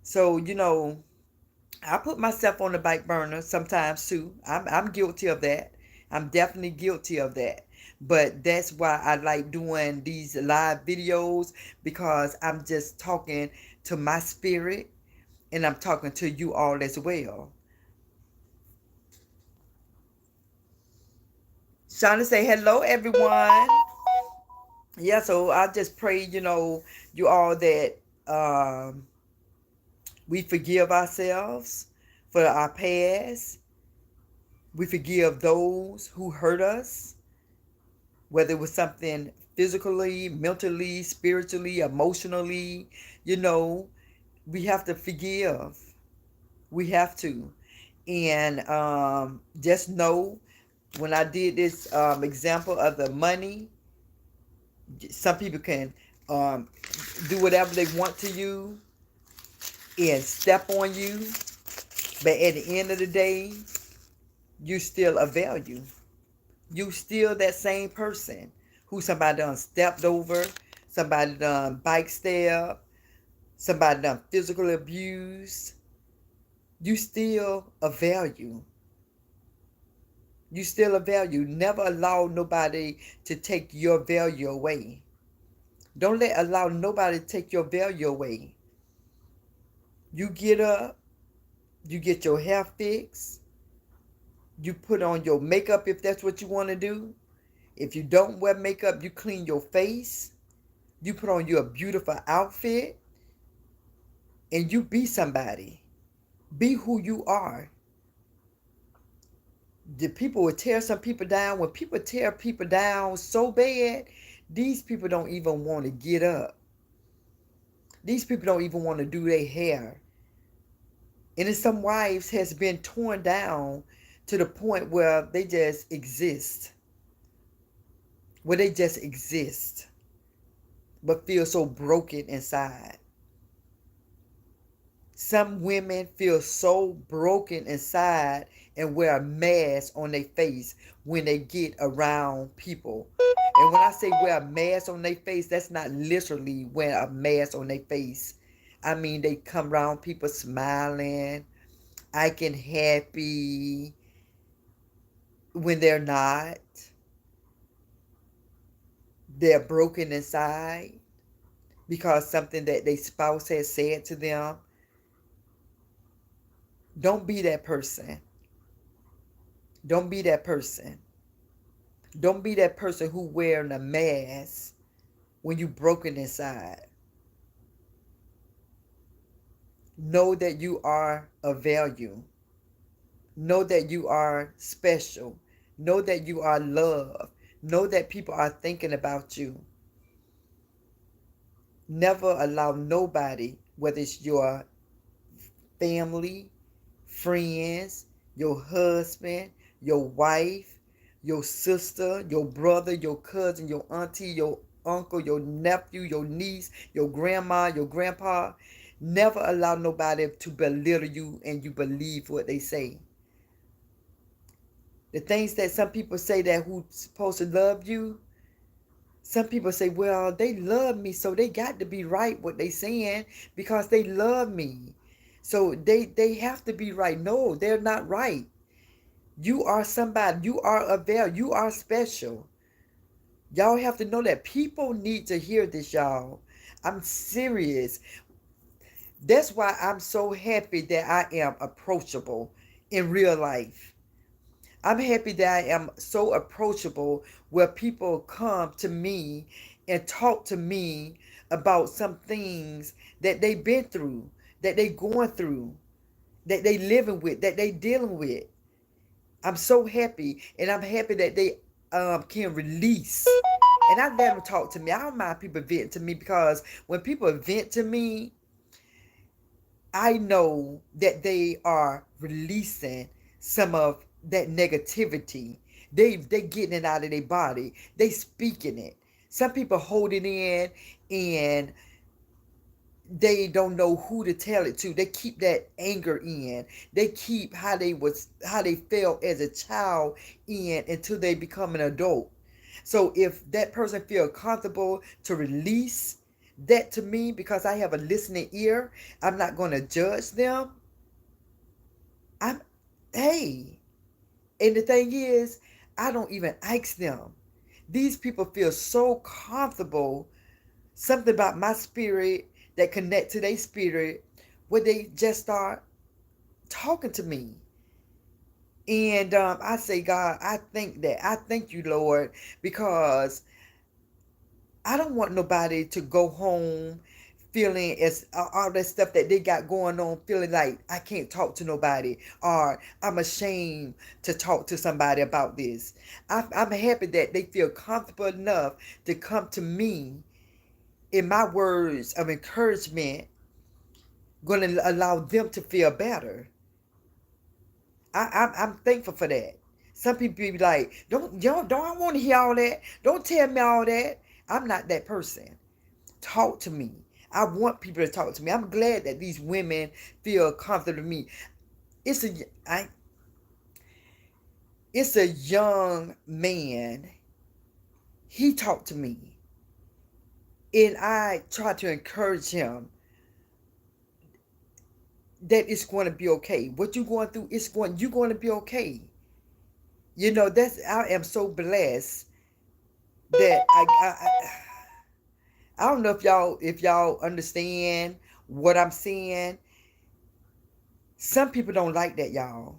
So I put myself on the back burner sometimes too. I'm guilty of that. I'm definitely guilty of that. But that's why I like doing these live videos, because I'm just talking to my spirit and I'm talking to you all as well. Shauna say hello everyone. yeah, so I just pray, you all that we forgive ourselves for our past. We forgive those who hurt us, whether it was something physically, mentally, spiritually, emotionally. You know, we have to forgive. We have to. And just know when I did this example of the money, some people can um, do whatever they want to you and step on you, but at the end of the day, you still a value. You still that same person who somebody done stepped over, somebody done bike step, somebody done physical abuse. You still a value. You still a value. Never allow nobody to take your value away. Don't allow nobody to take your value away. You get up, you get your hair fixed, you put on your makeup if that's what you want to do. If you don't wear makeup, you clean your face, you put on your beautiful outfit, and you be somebody. Be who you are. The people will tear some people down. When people tear people down so bad, these people don't even want to get up. These people don't even want to do their hair. And then some wives has been torn down to the point where they just exist. Where they just exist. But feel so broken inside. Some women feel so broken inside and wear a mask on their face when they get around people. And when I say wear a mask on their face, that's not literally wear a mask on their face. I mean, they come around people smiling, acting happy when they're not. They're broken inside because something that their spouse has said to them. Don't be that person. Don't be that person. Don't be that person who wearing a mask when you broken inside. Know that you are of value. Know that you are special. Know that you are loved. Know that people are thinking about you. Never allow nobody, whether it's your family, friends, your husband, your wife, your sister, your brother, your cousin, your auntie, your uncle, your nephew, your niece, your grandma, your grandpa. Never allow nobody to belittle you and you believe what they say. The things that some people say that who's supposed to love you, some people say, well, they love me, so they got to be right what they saying because they love me. So they have to be right. No, they're not right. You are somebody. You are a value. You are special. Y'all have to know that. People need to hear this, y'all. I'm serious. That's why I'm so happy that I am approachable in real life. I'm happy that I am so approachable where people come to me and talk to me about some things that they've been through, that they going through, that they living with, that they dealing with. I'm so happy, and I'm happy that they can release. And I let them talk to me. I don't mind people venting to me because when people vent to me, I know that they are releasing some of that negativity. They getting it out of their body. They speaking it. Some people hold it in and they don't know who to tell it to. They keep that anger in. They keep how they felt as a child in until they become an adult. So if that person feel comfortable to release that to me because I have a listening ear, I'm not going to judge them. I'm hey, and the thing is, I don't even ask them. These people feel so comfortable, something about my spirit that connect to their spirit where they just start talking to me. And I say, God, I thank you, Lord, because I don't want nobody to go home feeling as all that stuff that they got going on, feeling like I can't talk to nobody or I'm ashamed to talk to somebody about this. I'm happy that they feel comfortable enough to come to me in my words of encouragement, going to allow them to feel better. I'm thankful for that. Some people be like, don't I want to hear all that? Don't tell me all that. I'm not that person. Talk to me. I want people to talk to me. I'm glad that these women feel comfortable with me. It's a I it's a young man. He talked to me, and I tried to encourage him that it's going to be okay. What you're going through, you're going to be okay. You know, I am so blessed that I don't know if y'all understand what I'm saying. Some people don't like that, y'all.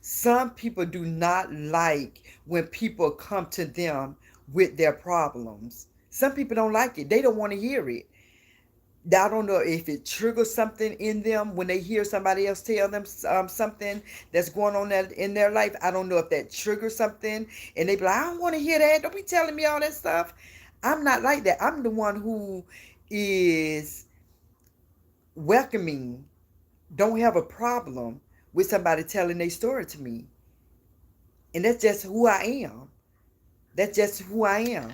Some people do not like when people come to them with their problems. Some people don't like it. They don't want to hear it. I don't know if it triggers something in them when they hear somebody else tell them something that's going on in their life. I don't know if that triggers something and they be like, I don't want to hear that. Don't be telling me all that stuff. I'm not like that. I'm the one who is welcoming, don't have a problem with somebody telling their story to me. And that's just who I am. That's just who I am.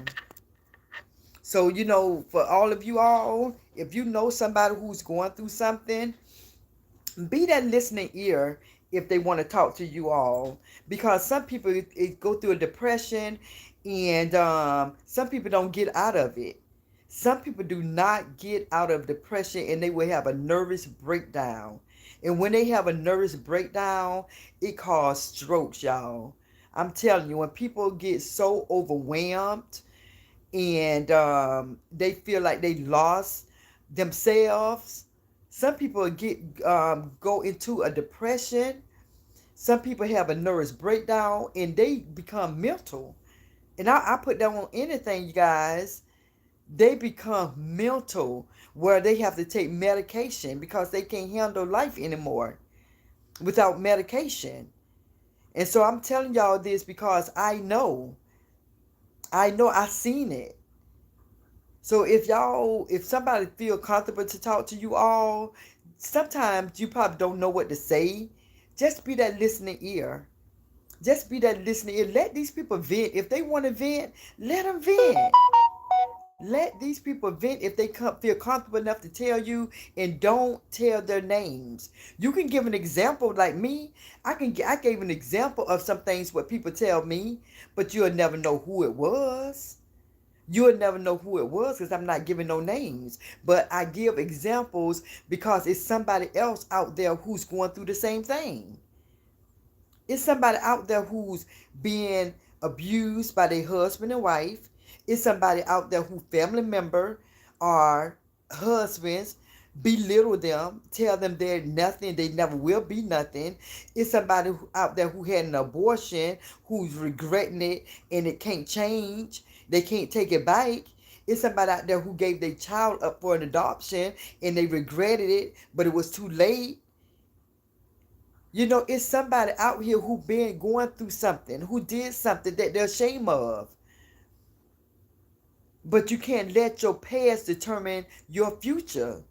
So, for all of you all, if you know somebody who's going through something, be that listening ear if they want to talk to you all. Because some people go through a depression and some people don't get out of it. Some people do not get out of depression and they will have a nervous breakdown. And when they have a nervous breakdown, it causes strokes, y'all. I'm telling you, when people get so overwhelmed and they feel like they lost themselves, some people go into a depression. Some people have a nervous breakdown and they become mental. And I put that on anything, you guys. They become mental where they have to take medication because they can't handle life anymore without medication. And so I'm telling y'all this because I seen it. So if somebody feel comfortable to talk to you all, sometimes you probably don't know what to say. Just be that listening ear. Just be that listening ear. Let these people vent. If they want to vent, let them vent. Let these people vent if they feel comfortable enough to tell you, and don't tell their names. You can give an example like me. I gave an example of some things what people tell me, but you'll never know who it was. You'll never know who it was because I'm not giving no names. But I give examples because it's somebody else out there who's going through the same thing. It's somebody out there who's being abused by their husband and wife. It's somebody out there who family member or husbands belittle them, tell them they're nothing, they never will be nothing. It's somebody out there who had an abortion, who's regretting it and it can't change. They can't take it back. It's somebody out there who gave their child up for an adoption and they regretted it, but it was too late. It's somebody out here who been going through something, who did something that they're ashamed of. But you can't let your past determine your future.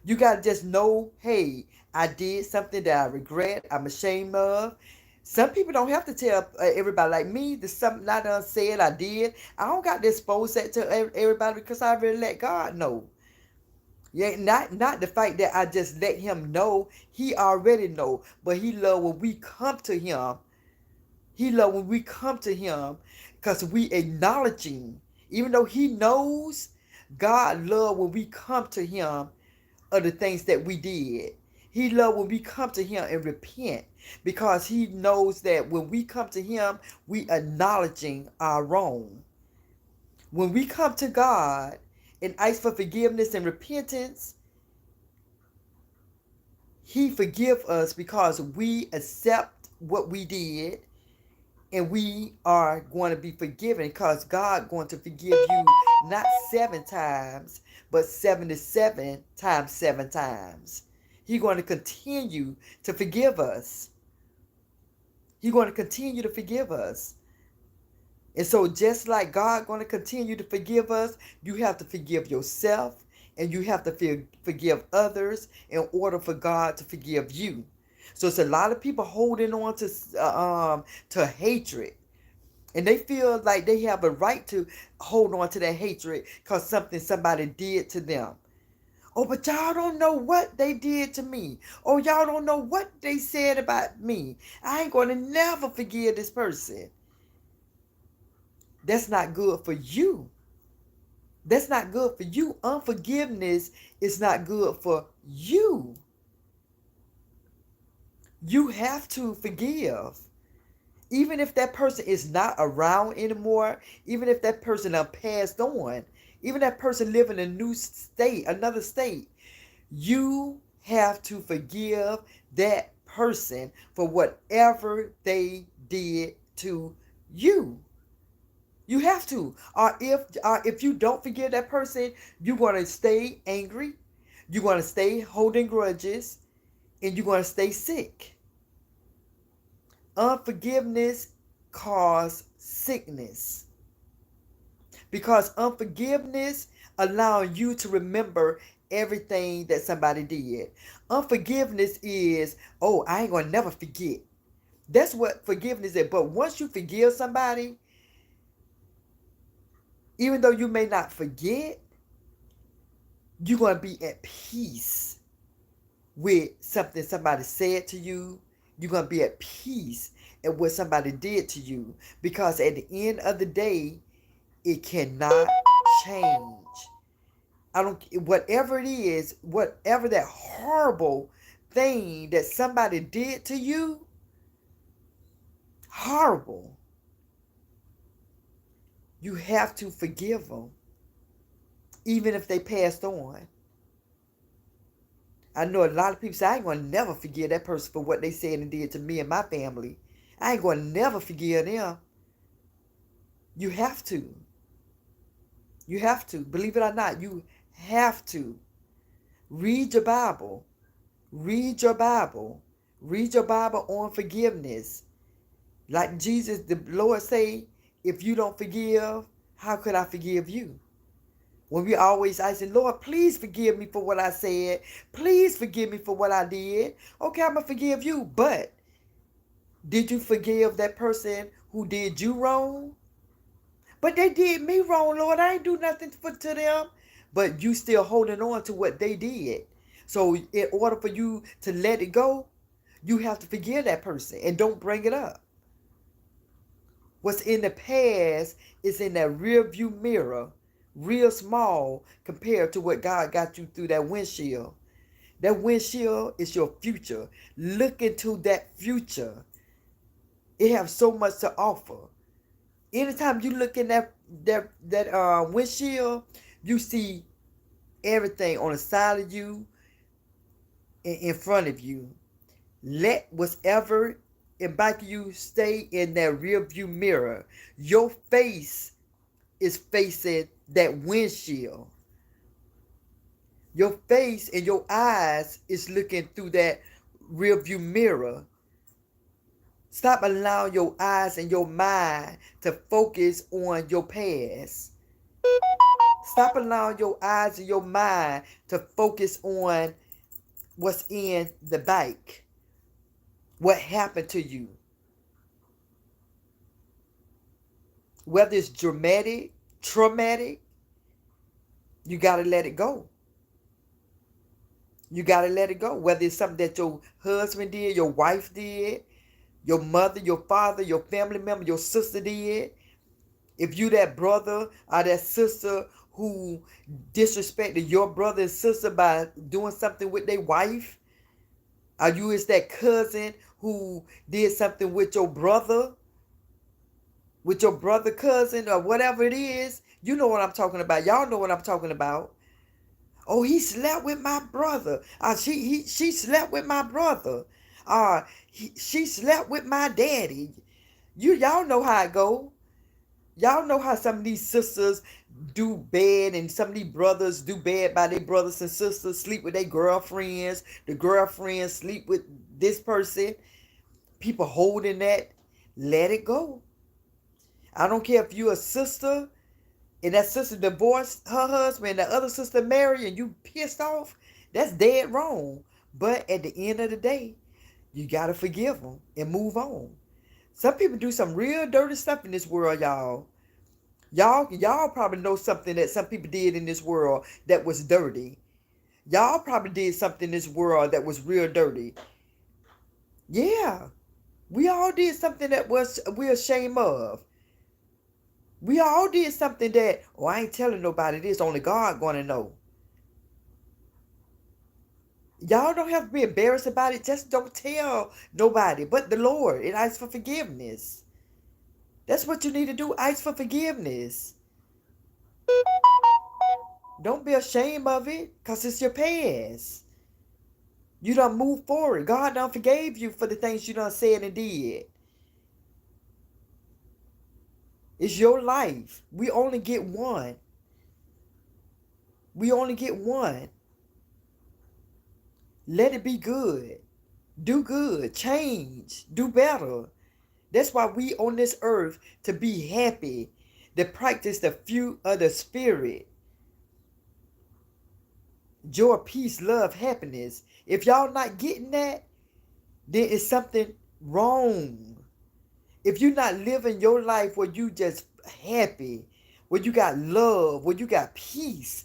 You got to just know, hey, I did something that I regret, I'm ashamed of. Some people don't have to tell everybody like me. There's something I done said I did. I don't got to expose that to everybody because I really let God know. Yeah, not the fact that I just let him know. He already know. But he love when we come to him. He love when we come to him because we acknowledging. Even though he knows, God love when we come to him of the things that we did. He love when we come to him and repent because he knows that when we come to him, we acknowledging our wrong. When we come to God and ask for forgiveness and repentance, he forgive us because we accept what we did And we are going to be forgiven because God going to forgive you not 7 times, but 77 times 7 times. He's going to continue to forgive us. He's going to continue to forgive us. And so just like God going to continue to forgive us, you have to forgive yourself and you have to forgive others in order for God to forgive you. So it's a lot of people holding on to hatred. And they feel like they have a right to hold on to that hatred because somebody did to them. Oh, but y'all don't know what they did to me. Oh, y'all don't know what they said about me. I ain't going to never forgive this person. That's not good for you. That's not good for you. Unforgiveness is not good for you. You have to forgive. Even if that person is not around anymore, even if that person have passed on, even that person live in a new state, another state, you have to forgive that person for whatever they did to you. You have to. Or if you don't forgive that person, you're going to stay angry, you're going to stay holding grudges, and you're going to stay sick. Unforgiveness causes sickness because unforgiveness allows you to remember everything that somebody did. Unforgiveness is, oh, I ain't gonna never forget. That's what forgiveness is. But once you forgive somebody, even though you may not forget, you're gonna be at peace with something somebody said to you. You're going to be at peace at what somebody did to you. Because at the end of the day, it cannot change. Whatever it is, whatever that horrible thing that somebody did to you, horrible, you have to forgive them. Even if they passed on. I know a lot of people say, I ain't going to never forgive that person for what they said and did to me and my family. I ain't going to never forgive them. You have to. You have to. Believe it or not, you have to. Read your Bible. Read your Bible. Read your Bible on forgiveness. Like Jesus, the Lord say, if you don't forgive, how could I forgive you? When we always asking, Lord, please forgive me for what I said. Please forgive me for what I did. Okay, I'm going to forgive you. But did you forgive that person who did you wrong? But they did me wrong, Lord. I ain't do nothing to them. But you still holding on to what they did. So in order for you to let it go, you have to forgive that person and don't bring it up. What's in the past is in that rear view mirror. Real small compared to what God got you through that windshield. That windshield is your future. Look into that future. It has so much to offer. Anytime you look in that windshield, you see everything on the side of you and in front of you. Let whatever in back of you stay in that rear view mirror. Your face is facing that windshield. Your face and your eyes is looking through that rear view mirror. Stop allowing your eyes and your mind to focus on your past. Stop allowing your eyes and your mind to focus on what's in the back. What happened to you. Whether it's dramatic, traumatic, you got to let it go. You got to let it go. Whether it's something that your husband did, your wife did, your mother, your father, your family member, your sister did. If you that brother or that sister who disrespected your brother and sister by doing something with their wife, or you is that cousin who did something with your brother, cousin, or whatever it is, you know what I'm talking about. Y'all know what I'm talking about. Oh, he slept with my brother. She slept with my brother. She slept with my daddy. Y'all know how it go. Y'all know how some of these sisters do bad and some of these brothers do bad by their brothers and sisters, sleep with their girlfriends. The girlfriends sleep with this person. People holding that. Let it go. I don't care if you're a sister and that sister divorced her husband and the other sister married and you pissed off. That's dead wrong. But at the end of the day, you got to forgive them and move on. Some people do some real dirty stuff in this world, y'all. Y'all probably know something that some people did in this world that was dirty. Y'all probably did something in this world that was real dirty. Yeah. We all did something that we're ashamed of. We all did something that, oh, I ain't telling nobody this, only God gonna know. Y'all don't have to be embarrassed about it. Just don't tell nobody but the Lord and ask for forgiveness. That's what you need to do. Ask for forgiveness. Don't be ashamed of it because it's your past. You done moved forward. God done forgave you for the things you done said and did. It's your life. We only get one. We only get one. Let it be good. Do good. Change. Do better. That's why we on this earth, to be happy, to practice the fruit of the Spirit. Joy, peace, love, happiness. If y'all not getting that, then it's something wrong. If you're not living your life where you just happy, where you got love, where you got peace.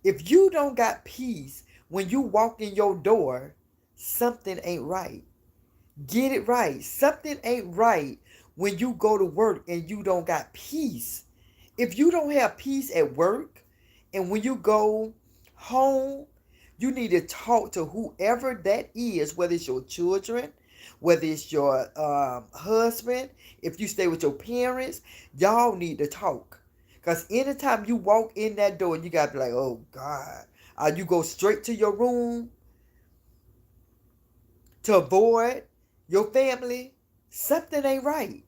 If you don't got peace when you walk in your door, something ain't right. Get it right. Something ain't right when you go to work and you don't got peace. If you don't have peace at work and when you go home, you need to talk to whoever that is, whether it's your children, whether it's your husband, if you stay with your parents, y'all need to talk. Because anytime you walk in that door, you got to be like, oh, God. You go straight to your room to avoid your family. Something ain't right.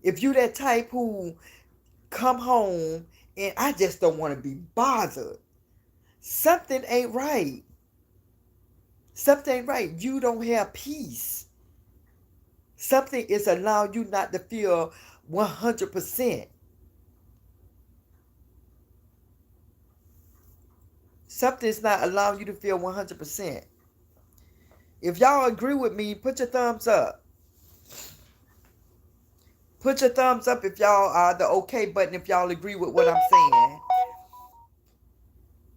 If you that type who come home and I just don't want to be bothered, something ain't right. Something ain't right. You don't have peace. Something is allowing you not to feel 100%. Something's not allowing you to feel 100%. If y'all agree with me, put your thumbs up. Put your thumbs up if y'all are the okay button if y'all agree with what I'm saying.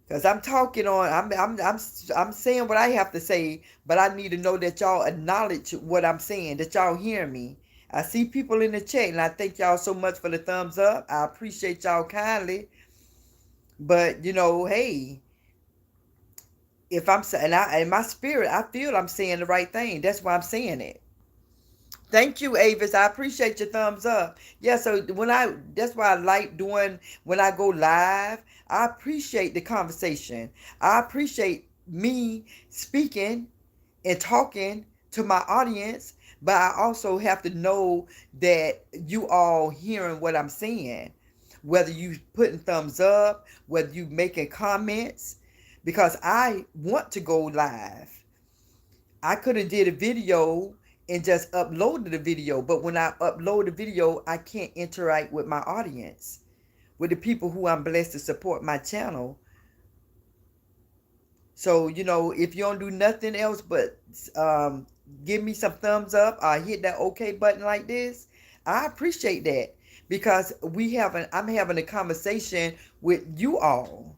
Cause I'm talking on, I'm saying what I have to say, but I need to know that y'all acknowledge what I'm saying, that y'all hear me. I see people in the chat, and I thank y'all so much for the thumbs up. I appreciate y'all kindly, but hey, if I'm saying, in my spirit, I feel I'm saying the right thing. That's why I'm saying it. Thank you, Avis. I appreciate your thumbs up. Yeah, so that's why I like doing when I go live. I appreciate the conversation. I appreciate me speaking and talking to my audience, but I also have to know that you all hearing what I'm saying. Whether you putting thumbs up, whether you making comments, because I want to go live. I could have did a video and just uploaded the video, but when I upload the video, I can't interact with my audience, with the people who I'm blessed to support my channel. So, if you don't do nothing else but give me some thumbs up or hit that okay button like this, I appreciate that, because I'm having a conversation with you all.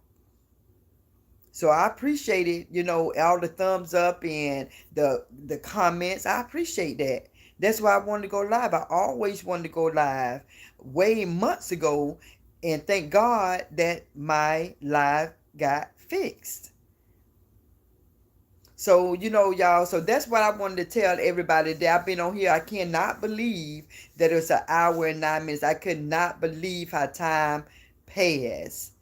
So I appreciate it, all the thumbs up and the comments. I appreciate that. That's why I wanted to go live. I always wanted to go live way months ago, and thank God that my live got fixed. So, y'all, so that's what I wanted to tell everybody that I've been on here. I cannot believe that it's an hour and 9 minutes. I could not believe how time passed.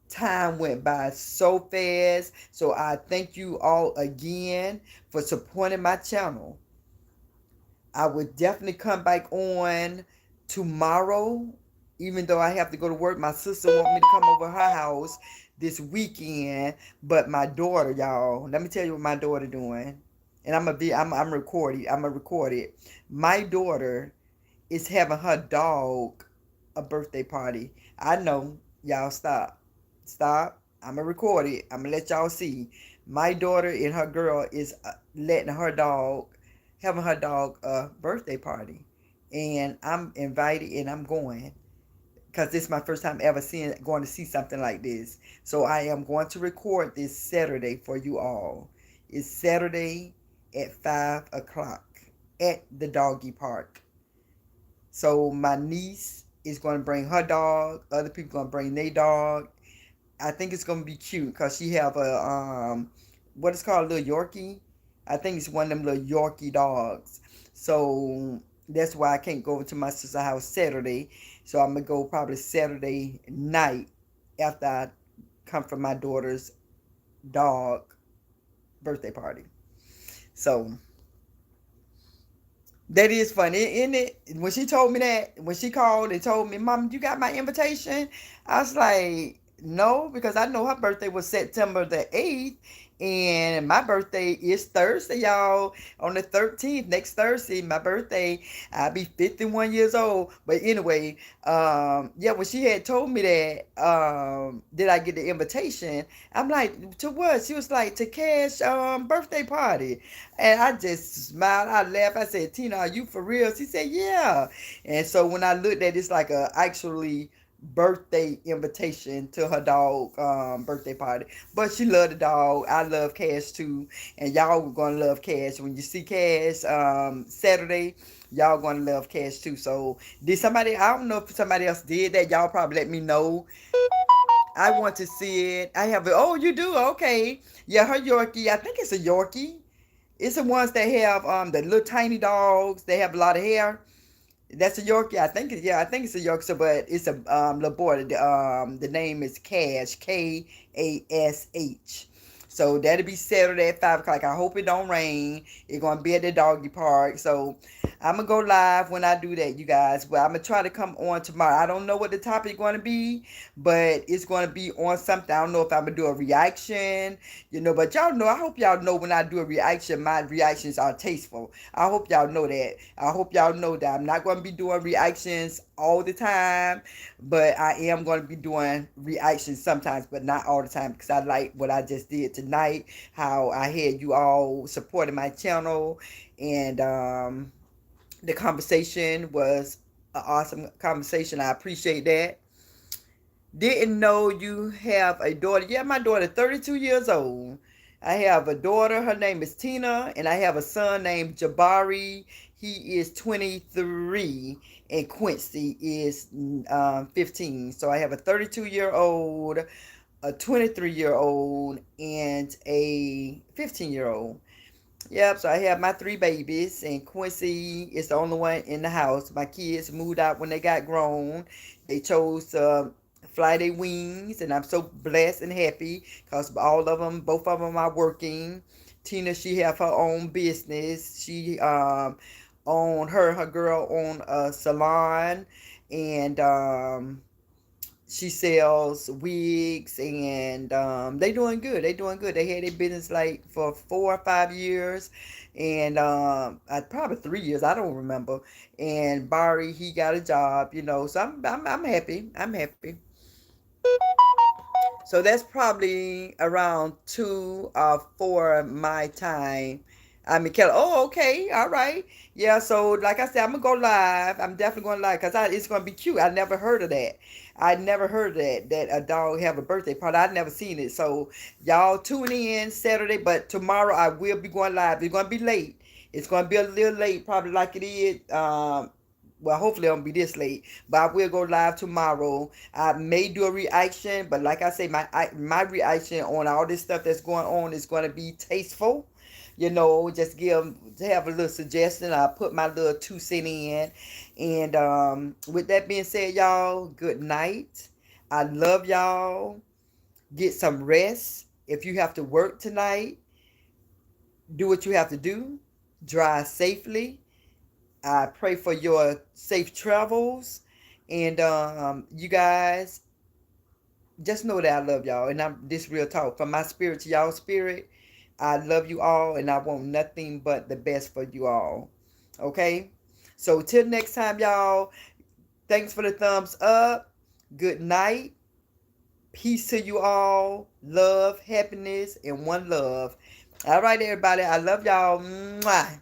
Time went by so fast. So I thank you all again for supporting my channel. I would definitely come back on tomorrow, even though I have to go to work. My sister want me to come over her house this weekend, but my daughter, y'all, let me tell you what my daughter doing. And I'm recording. I'm gonna record it. My daughter is having her dog a birthday party. I know, y'all stop. Stop. I'm gonna record it. I'm gonna let y'all see. My daughter and her girl is letting her dog having her dog a birthday party. And I'm invited and I'm going because this is my first time ever going to see something like this. So I am going to record this Saturday for you all. It's Saturday at 5 o'clock at the doggy park. So my niece is going to bring her dog. Other people going to bring their dog. I think it's going to be cute because she have a what is called a little Yorkie. I think it's one of them little Yorkie dogs. So that's why I can't go over to my sister's house Saturday. So I'm gonna go probably Saturday night after I come from my daughter's dog birthday party. So that is funny, isn't it? When she told me that, when she called and told me, Mom, you got my invitation? I was like, no, because I know her birthday was September the 8th. And my birthday is Thursday, y'all. On the 13th, next Thursday, my birthday. I'll be 51 years old. But anyway, yeah, when she had told me that, did I get the invitation? I'm like, to what? She was like, to Cash birthday party. And I just smiled. I laughed. I said, Tina, are you for real? She said, yeah. And so when I looked at it, it's like a actually birthday invitation to her dog birthday party. But she loved the dog. I love Cash too. And y'all gonna love Cash. When you see Cash Saturday, y'all gonna love Cash too. So did somebody, I don't know if somebody else did that. Y'all probably let me know. I want to see it. I have it. Oh, you do? Okay. Yeah, her Yorkie. I think it's a Yorkie. It's the ones that have the little tiny dogs. They have a lot of hair. That's a Yorkie. I think it's a Yorkshire, but it's a little boy. The name is Cash, Kash. So that'll be Saturday at 5 o'clock. I hope it don't rain. It's gonna be at the doggy park. So I'm gonna go live when I do that, you guys. Well, I'm gonna try to come on tomorrow. I don't know what the topic gonna be, but it's gonna be on something. I don't know if I'm gonna do a reaction, but y'all know. I hope y'all know when I do a reaction, my reactions are tasteful. I hope y'all know that. I hope y'all know that I'm not gonna be doing reactions all the time, but I am going to be doing reactions sometimes, but not all the time, because I like what I just did tonight, how I had you all supporting my channel, and the conversation was an awesome conversation. I appreciate that. Didn't know you have a daughter. Yeah, my daughter, 32 years old. I have a daughter. Her name is Tina. And I have a son named Jabari. He is 23. And Quincy is 15. So I have a 32-year-old, a 23-year-old, and a 15-year-old. Yep, so I have my three babies, and Quincy is the only one in the house. My kids moved out when they got grown. They chose to fly their wings, and I'm so blessed and happy because both of them are working. Tina, she have her own business. She her girl own a salon, and she sells wigs, and they doing good. They doing good. They had their business like for 4 or 5 years, and probably 3 years. I don't remember. And Barry, he got a job, So I'm happy. I'm happy. So that's probably around 2 or 4 my time. I mean, Kelly. Oh, okay, all right, yeah. So, like I said, I'm gonna go live. I'm definitely going live because it's gonna be cute. I never heard of that. I never heard of that a dog have a birthday party. I'd never seen it. So, y'all tune in Saturday, but tomorrow I will be going live. It's gonna be late. It's gonna be a little late, probably like it is. Well, hopefully it won't be this late, but I will go live tomorrow. I may do a reaction, but like I say, my reaction on all this stuff that's going on is going to be tasteful. Just have a little suggestion. I put my little 2 cents in, and with that being said, y'all, good night. I love y'all. Get some rest. If you have to work tonight, do what you have to do. Drive safely. I pray for your safe travels. And you guys, just know that I love y'all. And I'm this real talk. From my spirit to y'all spirit, I love you all and I want nothing but the best for you all. Okay? So till next time, y'all, thanks for the thumbs up. Good night. Peace to you all. Love, happiness, and one love. All right, everybody. I love y'all. Mwah.